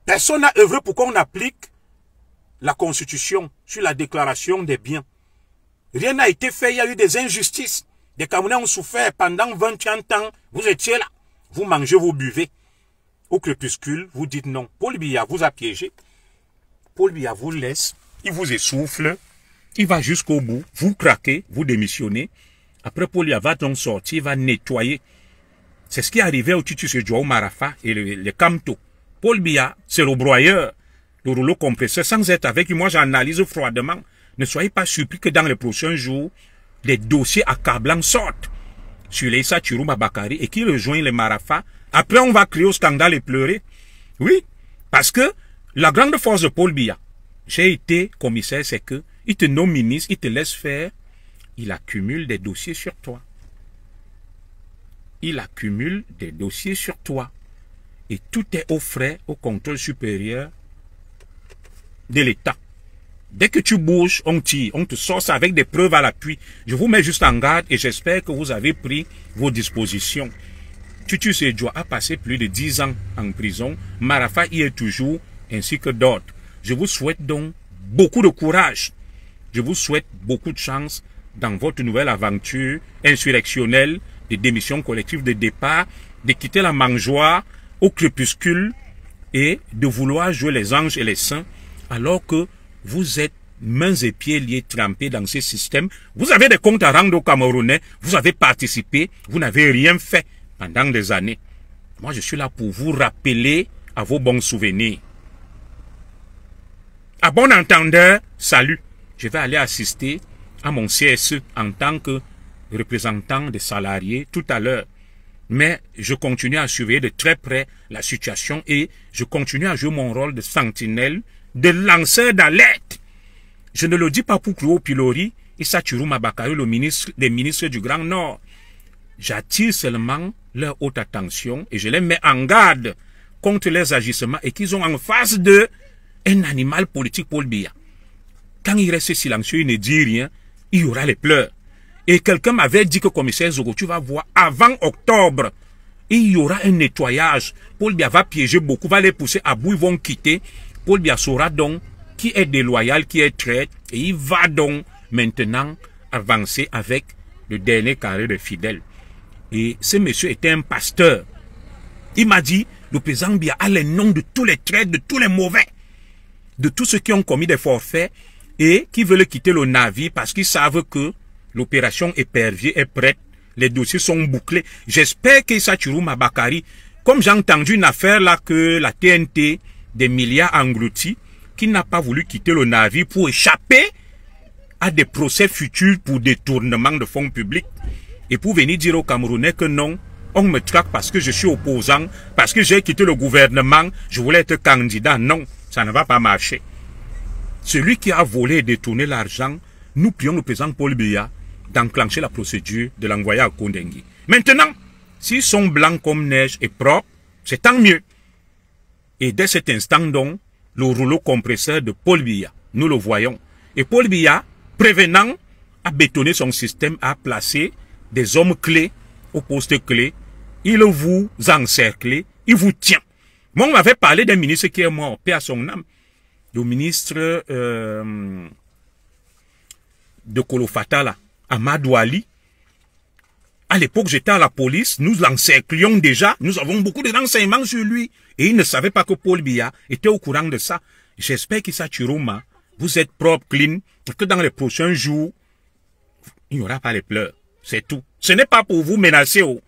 Personne n'a œuvré pour qu'on applique la constitution sur la déclaration des biens. Rien n'a été fait, il y a eu des injustices. Des Camerounais ont souffert pendant 20-30 ans. Vous étiez là, vous mangez, vous buvez. Au crépuscule, vous dites non. Paul Biya vous a piégé. Paul Biya vous laisse, il vous essouffle, il va jusqu'au bout, vous craquez, vous démissionnez. Après, Paul Biya va donc sortir, il va nettoyer. C'est ce qui est arrivé au Titus Edouard Marafa et les Camto. Paul Biya, c'est le broyeur, le rouleau compresseur, sans être avec lui. Moi, j'analyse froidement. Ne soyez pas surpris que dans les prochains jours, des dossiers accablants sortent sur les Issa Chirouma Bakari et qui rejoignent les Marafa. Après, on va crier au scandale et pleurer. Oui, parce que la grande force de Paul Biya, j'ai été commissaire, c'est que il te nomme ministre, il te laisse faire, il accumule des dossiers sur toi. Il accumule des dossiers sur toi. Et tout est au frais, au contrôle supérieur de l'État. Dès que tu bouges, on tire, on te sort ça avec des preuves à l'appui. Je vous mets juste en garde et j'espère que vous avez pris vos dispositions. Titus Edouard a passé plus de 10 ans en prison. Marafa y est toujours, ainsi que d'autres. Je vous souhaite donc beaucoup de courage. Je vous souhaite beaucoup de chance dans votre nouvelle aventure insurrectionnelle de démission collective de départ, de quitter la mangeoire au crépuscule et de vouloir jouer les anges et les saints alors que vous êtes mains et pieds liés, trempés dans ce système. Vous avez des comptes à rendre aux Camerounais. Vous avez participé. Vous n'avez rien fait pendant des années. Moi, je suis là pour vous rappeler à vos bons souvenirs. À bon entendeur, salut. Je vais aller assister à mon CSE en tant que représentant des salariés tout à l'heure. Mais je continue à surveiller de très près la situation et je continue à jouer mon rôle de sentinelle, de lanceur d'alerte. Je ne le dis pas pour crier au pilori, Issa Chiruma Bakari, le ministre des ministres du Grand Nord. J'attire seulement leur haute attention et je les mets en garde contre leurs agissements et qu'ils ont en face d'eux un animal politique, Paul Biya. Quand il reste silencieux, il ne dit rien, il y aura les pleurs. Et quelqu'un m'avait dit que commissaire Zogo, tu vas voir, avant octobre, il y aura un nettoyage. Paul Biya va piéger beaucoup, va les pousser à bout, ils vont quitter. Paul Biya saura donc qui est déloyal, qui est traître, et il va donc maintenant avancer avec le dernier carré de fidèles. Et ce monsieur était un pasteur. Il m'a dit, le président Biya a les noms de tous les traîtres, de tous les mauvais, de tous ceux qui ont commis des forfaits et qui veulent quitter le navire parce qu'ils savent que l'opération Épervier est prête, les dossiers sont bouclés. J'espère qu'Issa Chiruma Bakari, comme j'ai entendu une affaire là que la TNT, des milliards engloutis, qui n'a pas voulu quitter le navire pour échapper à des procès futurs pour détournement de fonds publics et pour venir dire aux Camerounais que non, on me traque parce que je suis opposant, parce que j'ai quitté le gouvernement, je voulais être candidat. Non, ça ne va pas marcher. Celui qui a volé et détourné l'argent, nous prions le président Paul Biya d'enclencher la procédure de l'envoyer à Kondengi. Maintenant, s'ils sont blancs comme neige et propres, c'est tant mieux. Et dès cet instant donc, le rouleau compresseur de Paul Biya, nous le voyons. Et Paul Biya, prévenant, a bétonné son système, a placé des hommes clés au poste clé. Il vous encercle, il vous tient. Moi, on m'avait parlé d'un ministre qui est mort, paix à son âme. Le ministre de Kolofatala, Amadou Ali. À l'époque, j'étais à la police, nous l'encerclions déjà, nous avons beaucoup de renseignements sur lui. Et il ne savait pas que Paul Biya était au courant de ça. J'espère qu'Issa Chiruma, vous êtes propre, clean, que dans les prochains jours, il n'y aura pas les pleurs. C'est tout. Ce n'est pas pour vous menacer. Oh.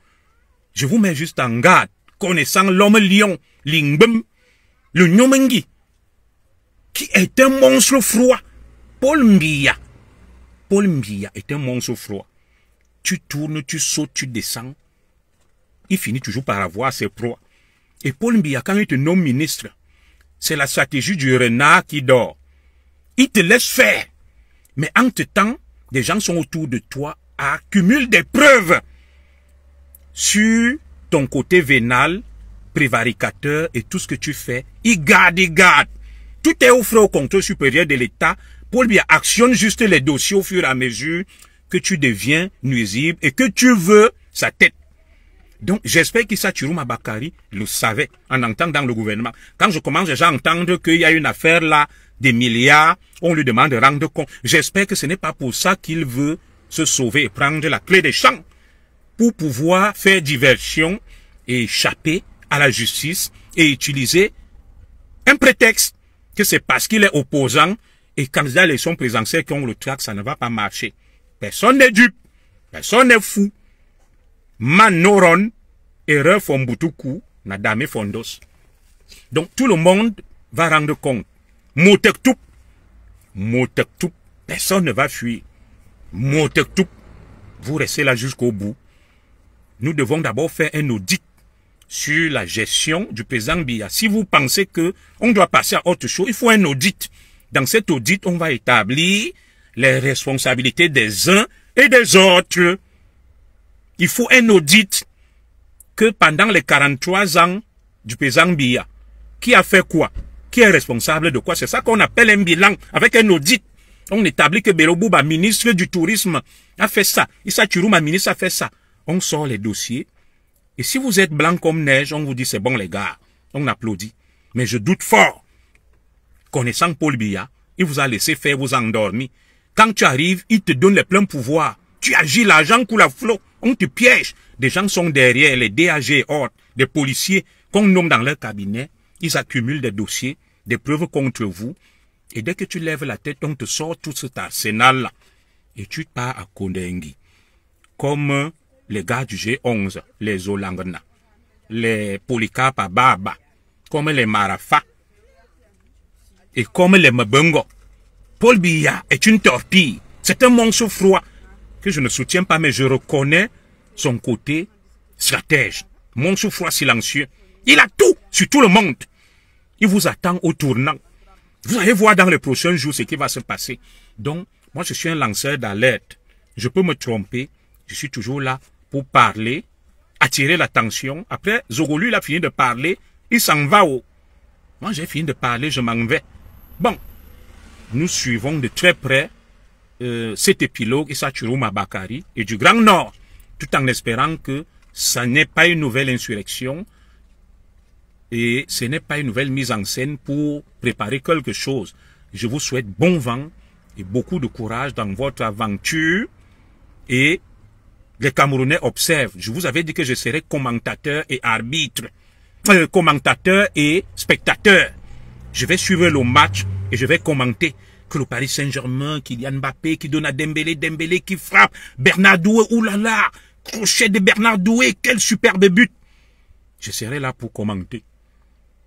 Je vous mets juste en garde, connaissant l'homme lion, Lingbem, le Nyomengi, qui est un monstre froid. Paul Biya. Paul Biya est un monstre froid. Tu tournes, tu sautes, tu descends. Il finit toujours par avoir ses proies. Et Paul Biya, quand il te nomme ministre, c'est la stratégie du renard qui dort. Il te laisse faire. Mais entre-temps, des gens sont autour de toi, accumulent des preuves sur ton côté vénal, prévaricateur et tout ce que tu fais. Ils gardent. Tout est offert au contrôle supérieur de l'État. Paul Biya actionne juste les dossiers au fur et à mesure que tu deviens nuisible et que tu veux sa tête. Donc, j'espère qu'Issa Chiruma Bakari le savait en entendant le gouvernement. Quand je commence déjà à entendre qu'il y a une affaire là, des milliards, on lui demande de rendre compte. J'espère que ce n'est pas pour ça qu'il veut se sauver et prendre la clé des champs pour pouvoir faire diversion et échapper à la justice et utiliser un prétexte que c'est parce qu'il est opposant et candidat à l'élection présidentielle qu'on le traque, ça ne va pas marcher. Personne n'est dupe, personne n'est fou. Manoron, erreur Fombutuku, Nadame Fondos. Donc tout le monde va rendre compte. Motektup, personne ne va fuir. Motektup, vous restez là jusqu'au bout. Nous devons d'abord faire un audit sur la gestion du président Biya. Si vous pensez que on doit passer à autre chose, il faut un audit. Dans cet audit, on va établir les responsabilités des uns et des autres. Il faut un audit que pendant les 43 ans du président Biya, qui a fait quoi? Qui est responsable de quoi? C'est ça qu'on appelle un bilan avec un audit. On établit que Bello Bouba, ministre du tourisme, a fait ça. Issa Chiruma, ministre, a fait ça. On sort les dossiers. Et si vous êtes blanc comme neige, on vous dit c'est bon les gars. On applaudit. Mais je doute fort. Connaissant Paul Biya, il vous a laissé faire, vous endormir. Quand tu arrives, il te donne les pleins pouvoirs. Tu agis, l'argent coule à flot. On te piège. Des gens sont derrière, les DAG et autres, des policiers qu'on nomme dans leur cabinet. Ils accumulent des dossiers, des preuves contre vous. Et dès que tu lèves la tête, on te sort tout cet arsenal-là. Et tu pars à Kondengi. Comme les gars du G11, les Olangana, les Polycarpe à Baba, comme les Marafa, et comme les Mbongo. Paul Biya est une torpille. C'est un monstre froid que je ne soutiens pas, mais je reconnais son côté stratège. Monstre froid silencieux. Il a tout sur tout le monde. Il vous attend au tournant. Vous allez voir dans les prochains jours ce qui va se passer. Donc, Moi, je suis un lanceur d'alerte. Je peux me tromper. Je suis toujours là pour parler, attirer l'attention. Après, Zogo, lui, il a fini de parler. Il s'en va. Moi, j'ai fini de parler, je m'en vais. Bon, nous suivons de très près cet épilogue Issa Chiroma Bakari et du Grand Nord, tout en espérant que ça n'est pas une nouvelle insurrection et ce n'est pas une nouvelle mise en scène pour préparer quelque chose. Je vous souhaite bon vent et beaucoup de courage dans votre aventure et les Camerounais observent. Je vous avais dit que je serais commentateur et arbitre, commentateur et spectateur. Je vais suivre le match et je vais commenter que le Paris Saint-Germain, Kylian Mbappé qui donne à Dembélé, Dembélé qui frappe, Bernard Doué, oulala, crochet de Bernard Doué, quel superbe but. Je serai là pour commenter.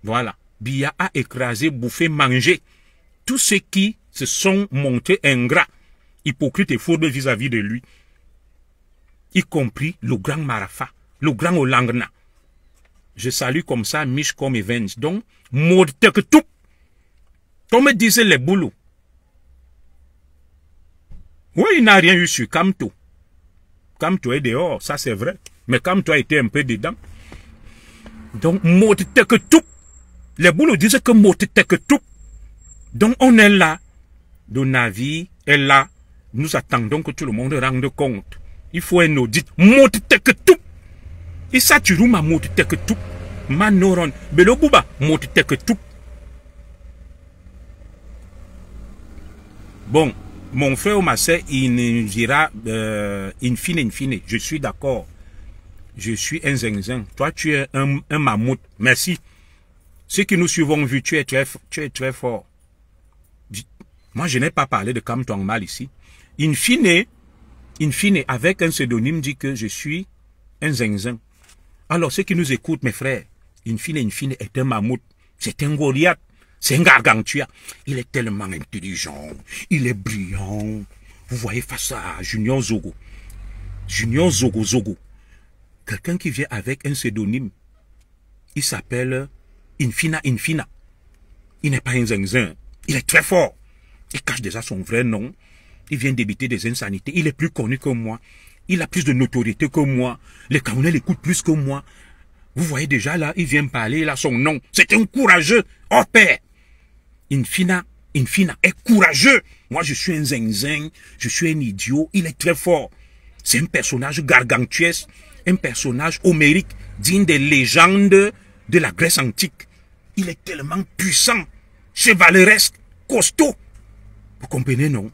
Voilà. Biya a écrasé, bouffé, mangé tous ceux qui se sont montrés ingrats, hypocrites et fourbes vis-à-vis de lui, y compris le grand Marafa, le grand Olangna. Je salue comme ça Mishcom Evans. Donc, Mourteketou, comme disaient les boulots. Oui, il n'a rien eu sur Kamto. Kamto est dehors, ça c'est vrai. Mais Kamto a été un peu dedans. Donc, Mourteketou. Les boulots disent que Mourteketou. Donc, on est là. Le navire est là. Nous attendons que tout le monde rende compte. Il faut un audit. Mourteketou. Issa Chiroma Mourteketou. Manoron. Belobuba Mourteketou. Bon. Mon frère ou ma soeur, il dira in fine. Je suis d'accord. Je suis un zinzin. Toi, tu es un mammouth. Merci. Ceux qui nous suivons vu, tu es très fort. Moi, je n'ai pas parlé de Kam Tongmal ici. In fine, avec un pseudonyme, dit que je suis un zinzin. Alors, ceux qui nous écoutent, mes frères, in fine est un mammouth. C'est un Goliath. C'est un gargantua. Il est tellement intelligent. Il est brillant. Vous voyez face à Junior Zogo. Junior Zogo. Quelqu'un qui vient avec un pseudonyme. Il s'appelle Infina. Il n'est pas un zinzin. Il est très fort. Il cache déjà son vrai nom. Il vient d'éviter des insanités. Il est plus connu que moi. Il a plus de notoriété que moi. Les Camerounais l'écoutent plus que moi. Vous voyez déjà là, il vient parler, il a son nom. C'est un courageux hors pair. Infina est courageux. Moi, je suis un zinzin, je suis un idiot. Il est très fort. C'est un personnage gargantuesque, un personnage homérique, digne des légendes de la Grèce antique. Il est tellement puissant, chevaleresque, costaud. Vous comprenez, non?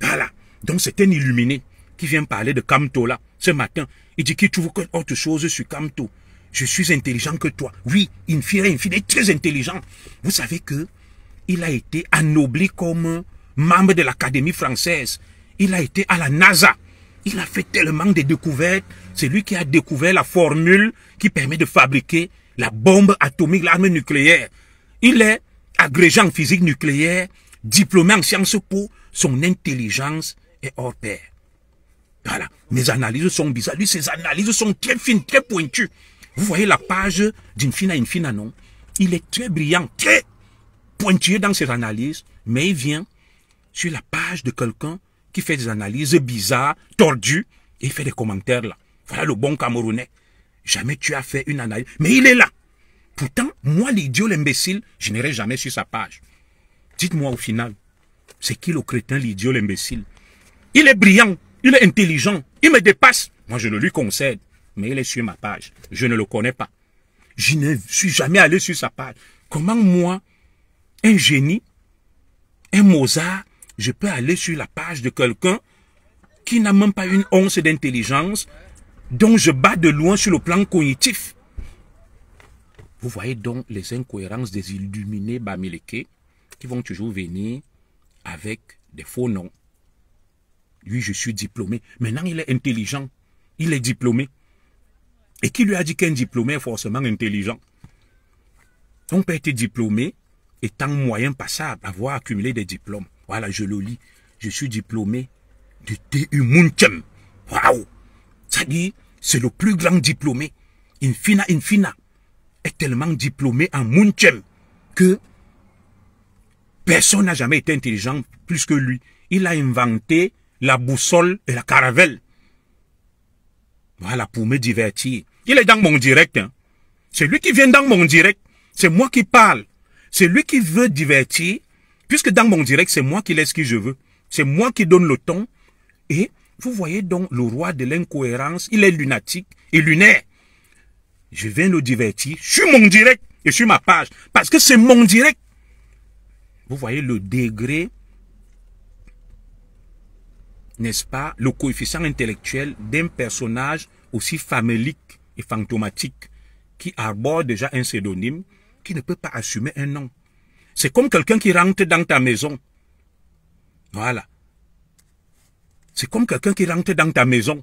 Voilà. Donc, c'est un illuminé qui vient parler de Kamto là, ce matin. Il dit qu'il trouve autre chose sur Kamto. Je suis intelligent que toi. Oui, Infina est très intelligent. Vous savez que il a été anobli comme membre de l'Académie française. Il a été à la NASA. Il a fait tellement de découvertes. C'est lui qui a découvert la formule qui permet de fabriquer la bombe atomique, l'arme nucléaire. Il est agrégé en physique nucléaire, diplômé en sciences po. Son intelligence est hors pair. Voilà. Mes analyses sont bizarres. Lui, ses analyses sont très fines, très pointues. Vous voyez la page d'Infina, non? Il est très brillant, très pointueux dans ses analyses, mais il vient sur la page de quelqu'un qui fait des analyses bizarres, tordues, et il fait des commentaires là. Voilà le bon Camerounais. Jamais tu as fait une analyse. Mais il est là. Pourtant, moi, l'idiot, l'imbécile, je n'irai jamais sur sa page. Dites-moi au final, c'est qui le crétin, l'idiot, l'imbécile? Il est brillant, il est intelligent, il me dépasse. Moi, je le lui concède, mais il est sur ma page. Je ne le connais pas. Je ne suis jamais allé sur sa page. Comment moi, un génie, un Mozart, je peux aller sur la page de quelqu'un qui n'a même pas une once d'intelligence, dont je bats de loin sur le plan cognitif? Vous voyez donc les incohérences des illuminés Bamileke qui vont toujours venir avec des faux noms. Lui, je suis diplômé. Maintenant, il est intelligent. Il est diplômé. Et qui lui a dit qu'un diplômé est forcément intelligent? On peut être diplômé étant moyen passable, avoir accumulé des diplômes. Voilà, je le lis. Je suis diplômé de TU Munchem. Waouh! Ça dit, c'est le plus grand diplômé. Infina est tellement diplômé en Munchem que personne n'a jamais été intelligent plus que lui. il a inventé la boussole et la caravelle. Voilà, pour me divertir. Il est dans mon direct. Hein. C'est lui qui vient dans mon direct. C'est moi qui parle. C'est lui qui veut divertir. Puisque dans mon direct, c'est moi qui laisse qui je veux. C'est moi qui donne le ton. Et vous voyez donc le roi de l'incohérence. Il est lunatique et lunaire. Je viens le divertir sur mon direct et sur ma page. Parce que c'est mon direct. Vous voyez le degré, n'est-ce pas, le coefficient intellectuel d'un personnage aussi famélique et fantomatique qui arbore déjà un pseudonyme, qui ne peut pas assumer un nom. C'est comme quelqu'un qui rentre dans ta maison. Voilà. C'est comme quelqu'un qui rentre dans ta maison.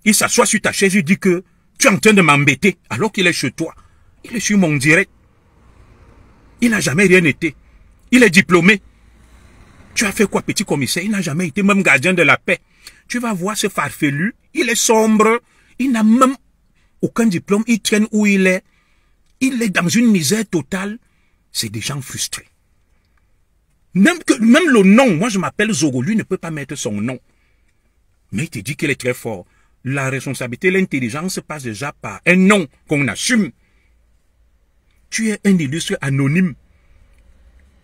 Il s'assoit sur ta chaise, il dit que tu es en train de m'embêter alors qu'il est chez toi. Il est sur mon direct. Il n'a jamais rien été. Il est diplômé. Tu as fait quoi, petit commissaire? Il n'a jamais été même gardien de la paix. Tu vas voir ce farfelu. Il est sombre. Il n'a même aucun diplôme. Il traîne où il est. Il est dans une misère totale. C'est des gens frustrés. Même le nom, moi je m'appelle Zogo, lui ne peut pas mettre son nom. Mais il te dit qu'il est très fort. La responsabilité, l'intelligence passe déjà par un nom qu'on assume. Tu es un illustre anonyme.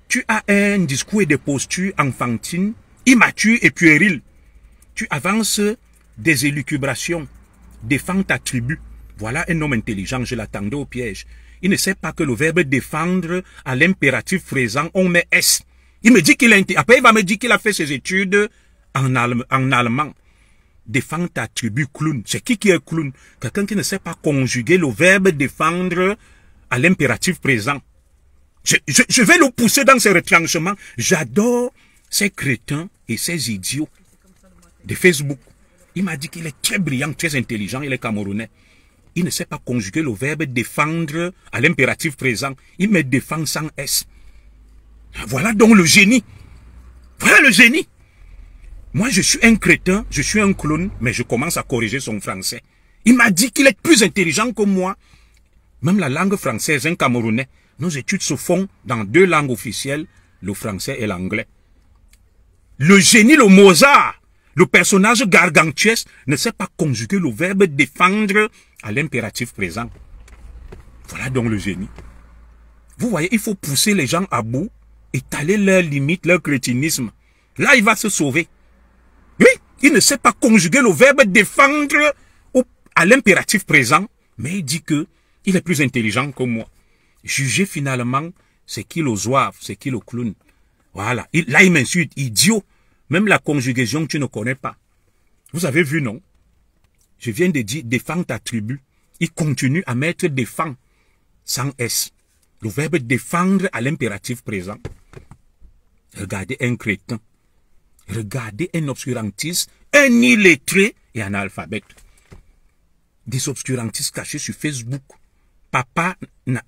Tu as un discours et des postures enfantines, immatures et puériles. Tu avances des élucubrations, défends ta tribu. Voilà un homme intelligent, je l'attendais au piège. Il ne sait pas que le verbe défendre à l'impératif présent, on met S. Il me dit qu'il a... Après, il va me dire qu'il a fait ses études en allemand. Défends ta tribu, clown. C'est qui est clown? Quelqu'un qui ne sait pas conjuguer le verbe défendre à l'impératif présent. Je vais le pousser dans ses retranchements. J'adore ces crétins et ces idiots de Facebook. Il m'a dit qu'il est très brillant, très intelligent, il est camerounais. Il ne sait pas conjuguer le verbe défendre à l'impératif présent. Il met défend sans S. Voilà donc le génie. Voilà le génie. Moi, je suis un crétin, je suis un clown, mais je commence à corriger son français. Il m'a dit qu'il est plus intelligent que moi. Même la langue française, un Camerounais, nos études se font dans 2 langues officielles, le français et l'anglais. Le génie, le Mozart, le personnage gargantuesque ne sait pas conjuguer le verbe défendre à l'impératif présent. Voilà donc le génie. Vous voyez, il faut pousser les gens à bout, étaler leurs limites, leur crétinisme. Là, il va se sauver. Oui, il ne sait pas conjuguer le verbe défendre à l'impératif présent, mais il dit que il est plus intelligent que moi. Juger finalement, c'est qui le zouave, c'est qui le clown. Voilà. Là, il m'insulte, idiot. Même la conjugaison que tu ne connais pas. Vous avez vu, non? Je viens de dire, défends ta tribu. Il continue à mettre défend, sans S. Le verbe défendre à l'impératif présent. Regardez un crétin. Regardez un obscurantiste, un illettré et un analphabète. Des obscurantistes cachés sur Facebook. Papa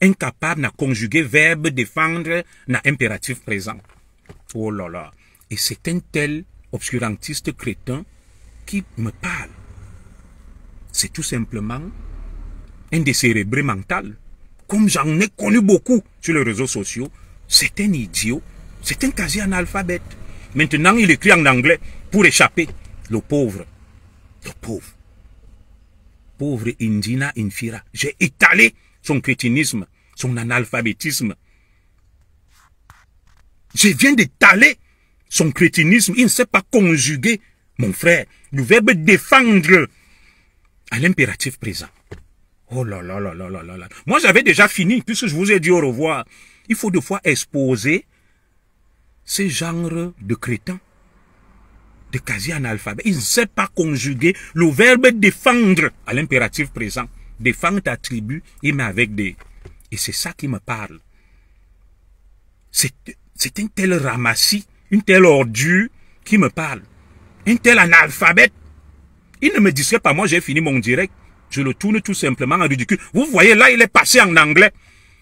incapable n'a conjugué verbe défendre n'a impératif présent. Oh là là. Et c'est un tel obscurantiste crétin qui me parle. C'est tout simplement un décérébré mental. Comme j'en ai connu beaucoup sur les réseaux sociaux, c'est un idiot, c'est un quasi-analphabète. Maintenant, il écrit en anglais pour échapper. Le pauvre. Le pauvre. Pauvre Indina Infira. J'ai étalé son crétinisme, son analphabétisme. Je viens d'étaler son crétinisme. Il ne sait pas conjuguer, mon frère, le verbe défendre à l'impératif présent. Oh là là là là là là là. Moi, j'avais déjà fini, puisque je vous ai dit au revoir. Il faut deux fois exposer ce genre de crétins, de quasi-analphabètes. Il ne sait pas conjuguer le verbe défendre à l'impératif présent. Défendre ta tribu, il met avec des... Et c'est ça qui me parle. C'est un tel ramassis, une telle ordure qui me parle. Un tel analphabète. Il ne me distrait pas, moi j'ai fini mon direct. Je le tourne tout simplement en ridicule. Vous voyez, là il est passé en anglais.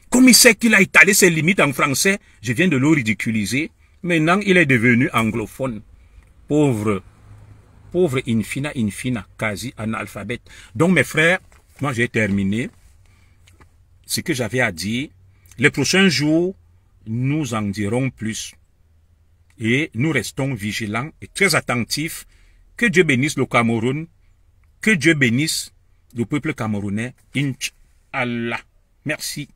Comme il sait qu'il a étalé ses limites en français, je viens de le ridiculiser. Maintenant, il est devenu anglophone. Pauvre infina, quasi analphabète. Donc mes frères, moi j'ai terminé ce que j'avais à dire. Les prochains jours, nous en dirons plus. et nous restons vigilants et très attentifs. Que Dieu bénisse le Cameroun, que Dieu bénisse le peuple camerounais. Inch'Allah. Merci.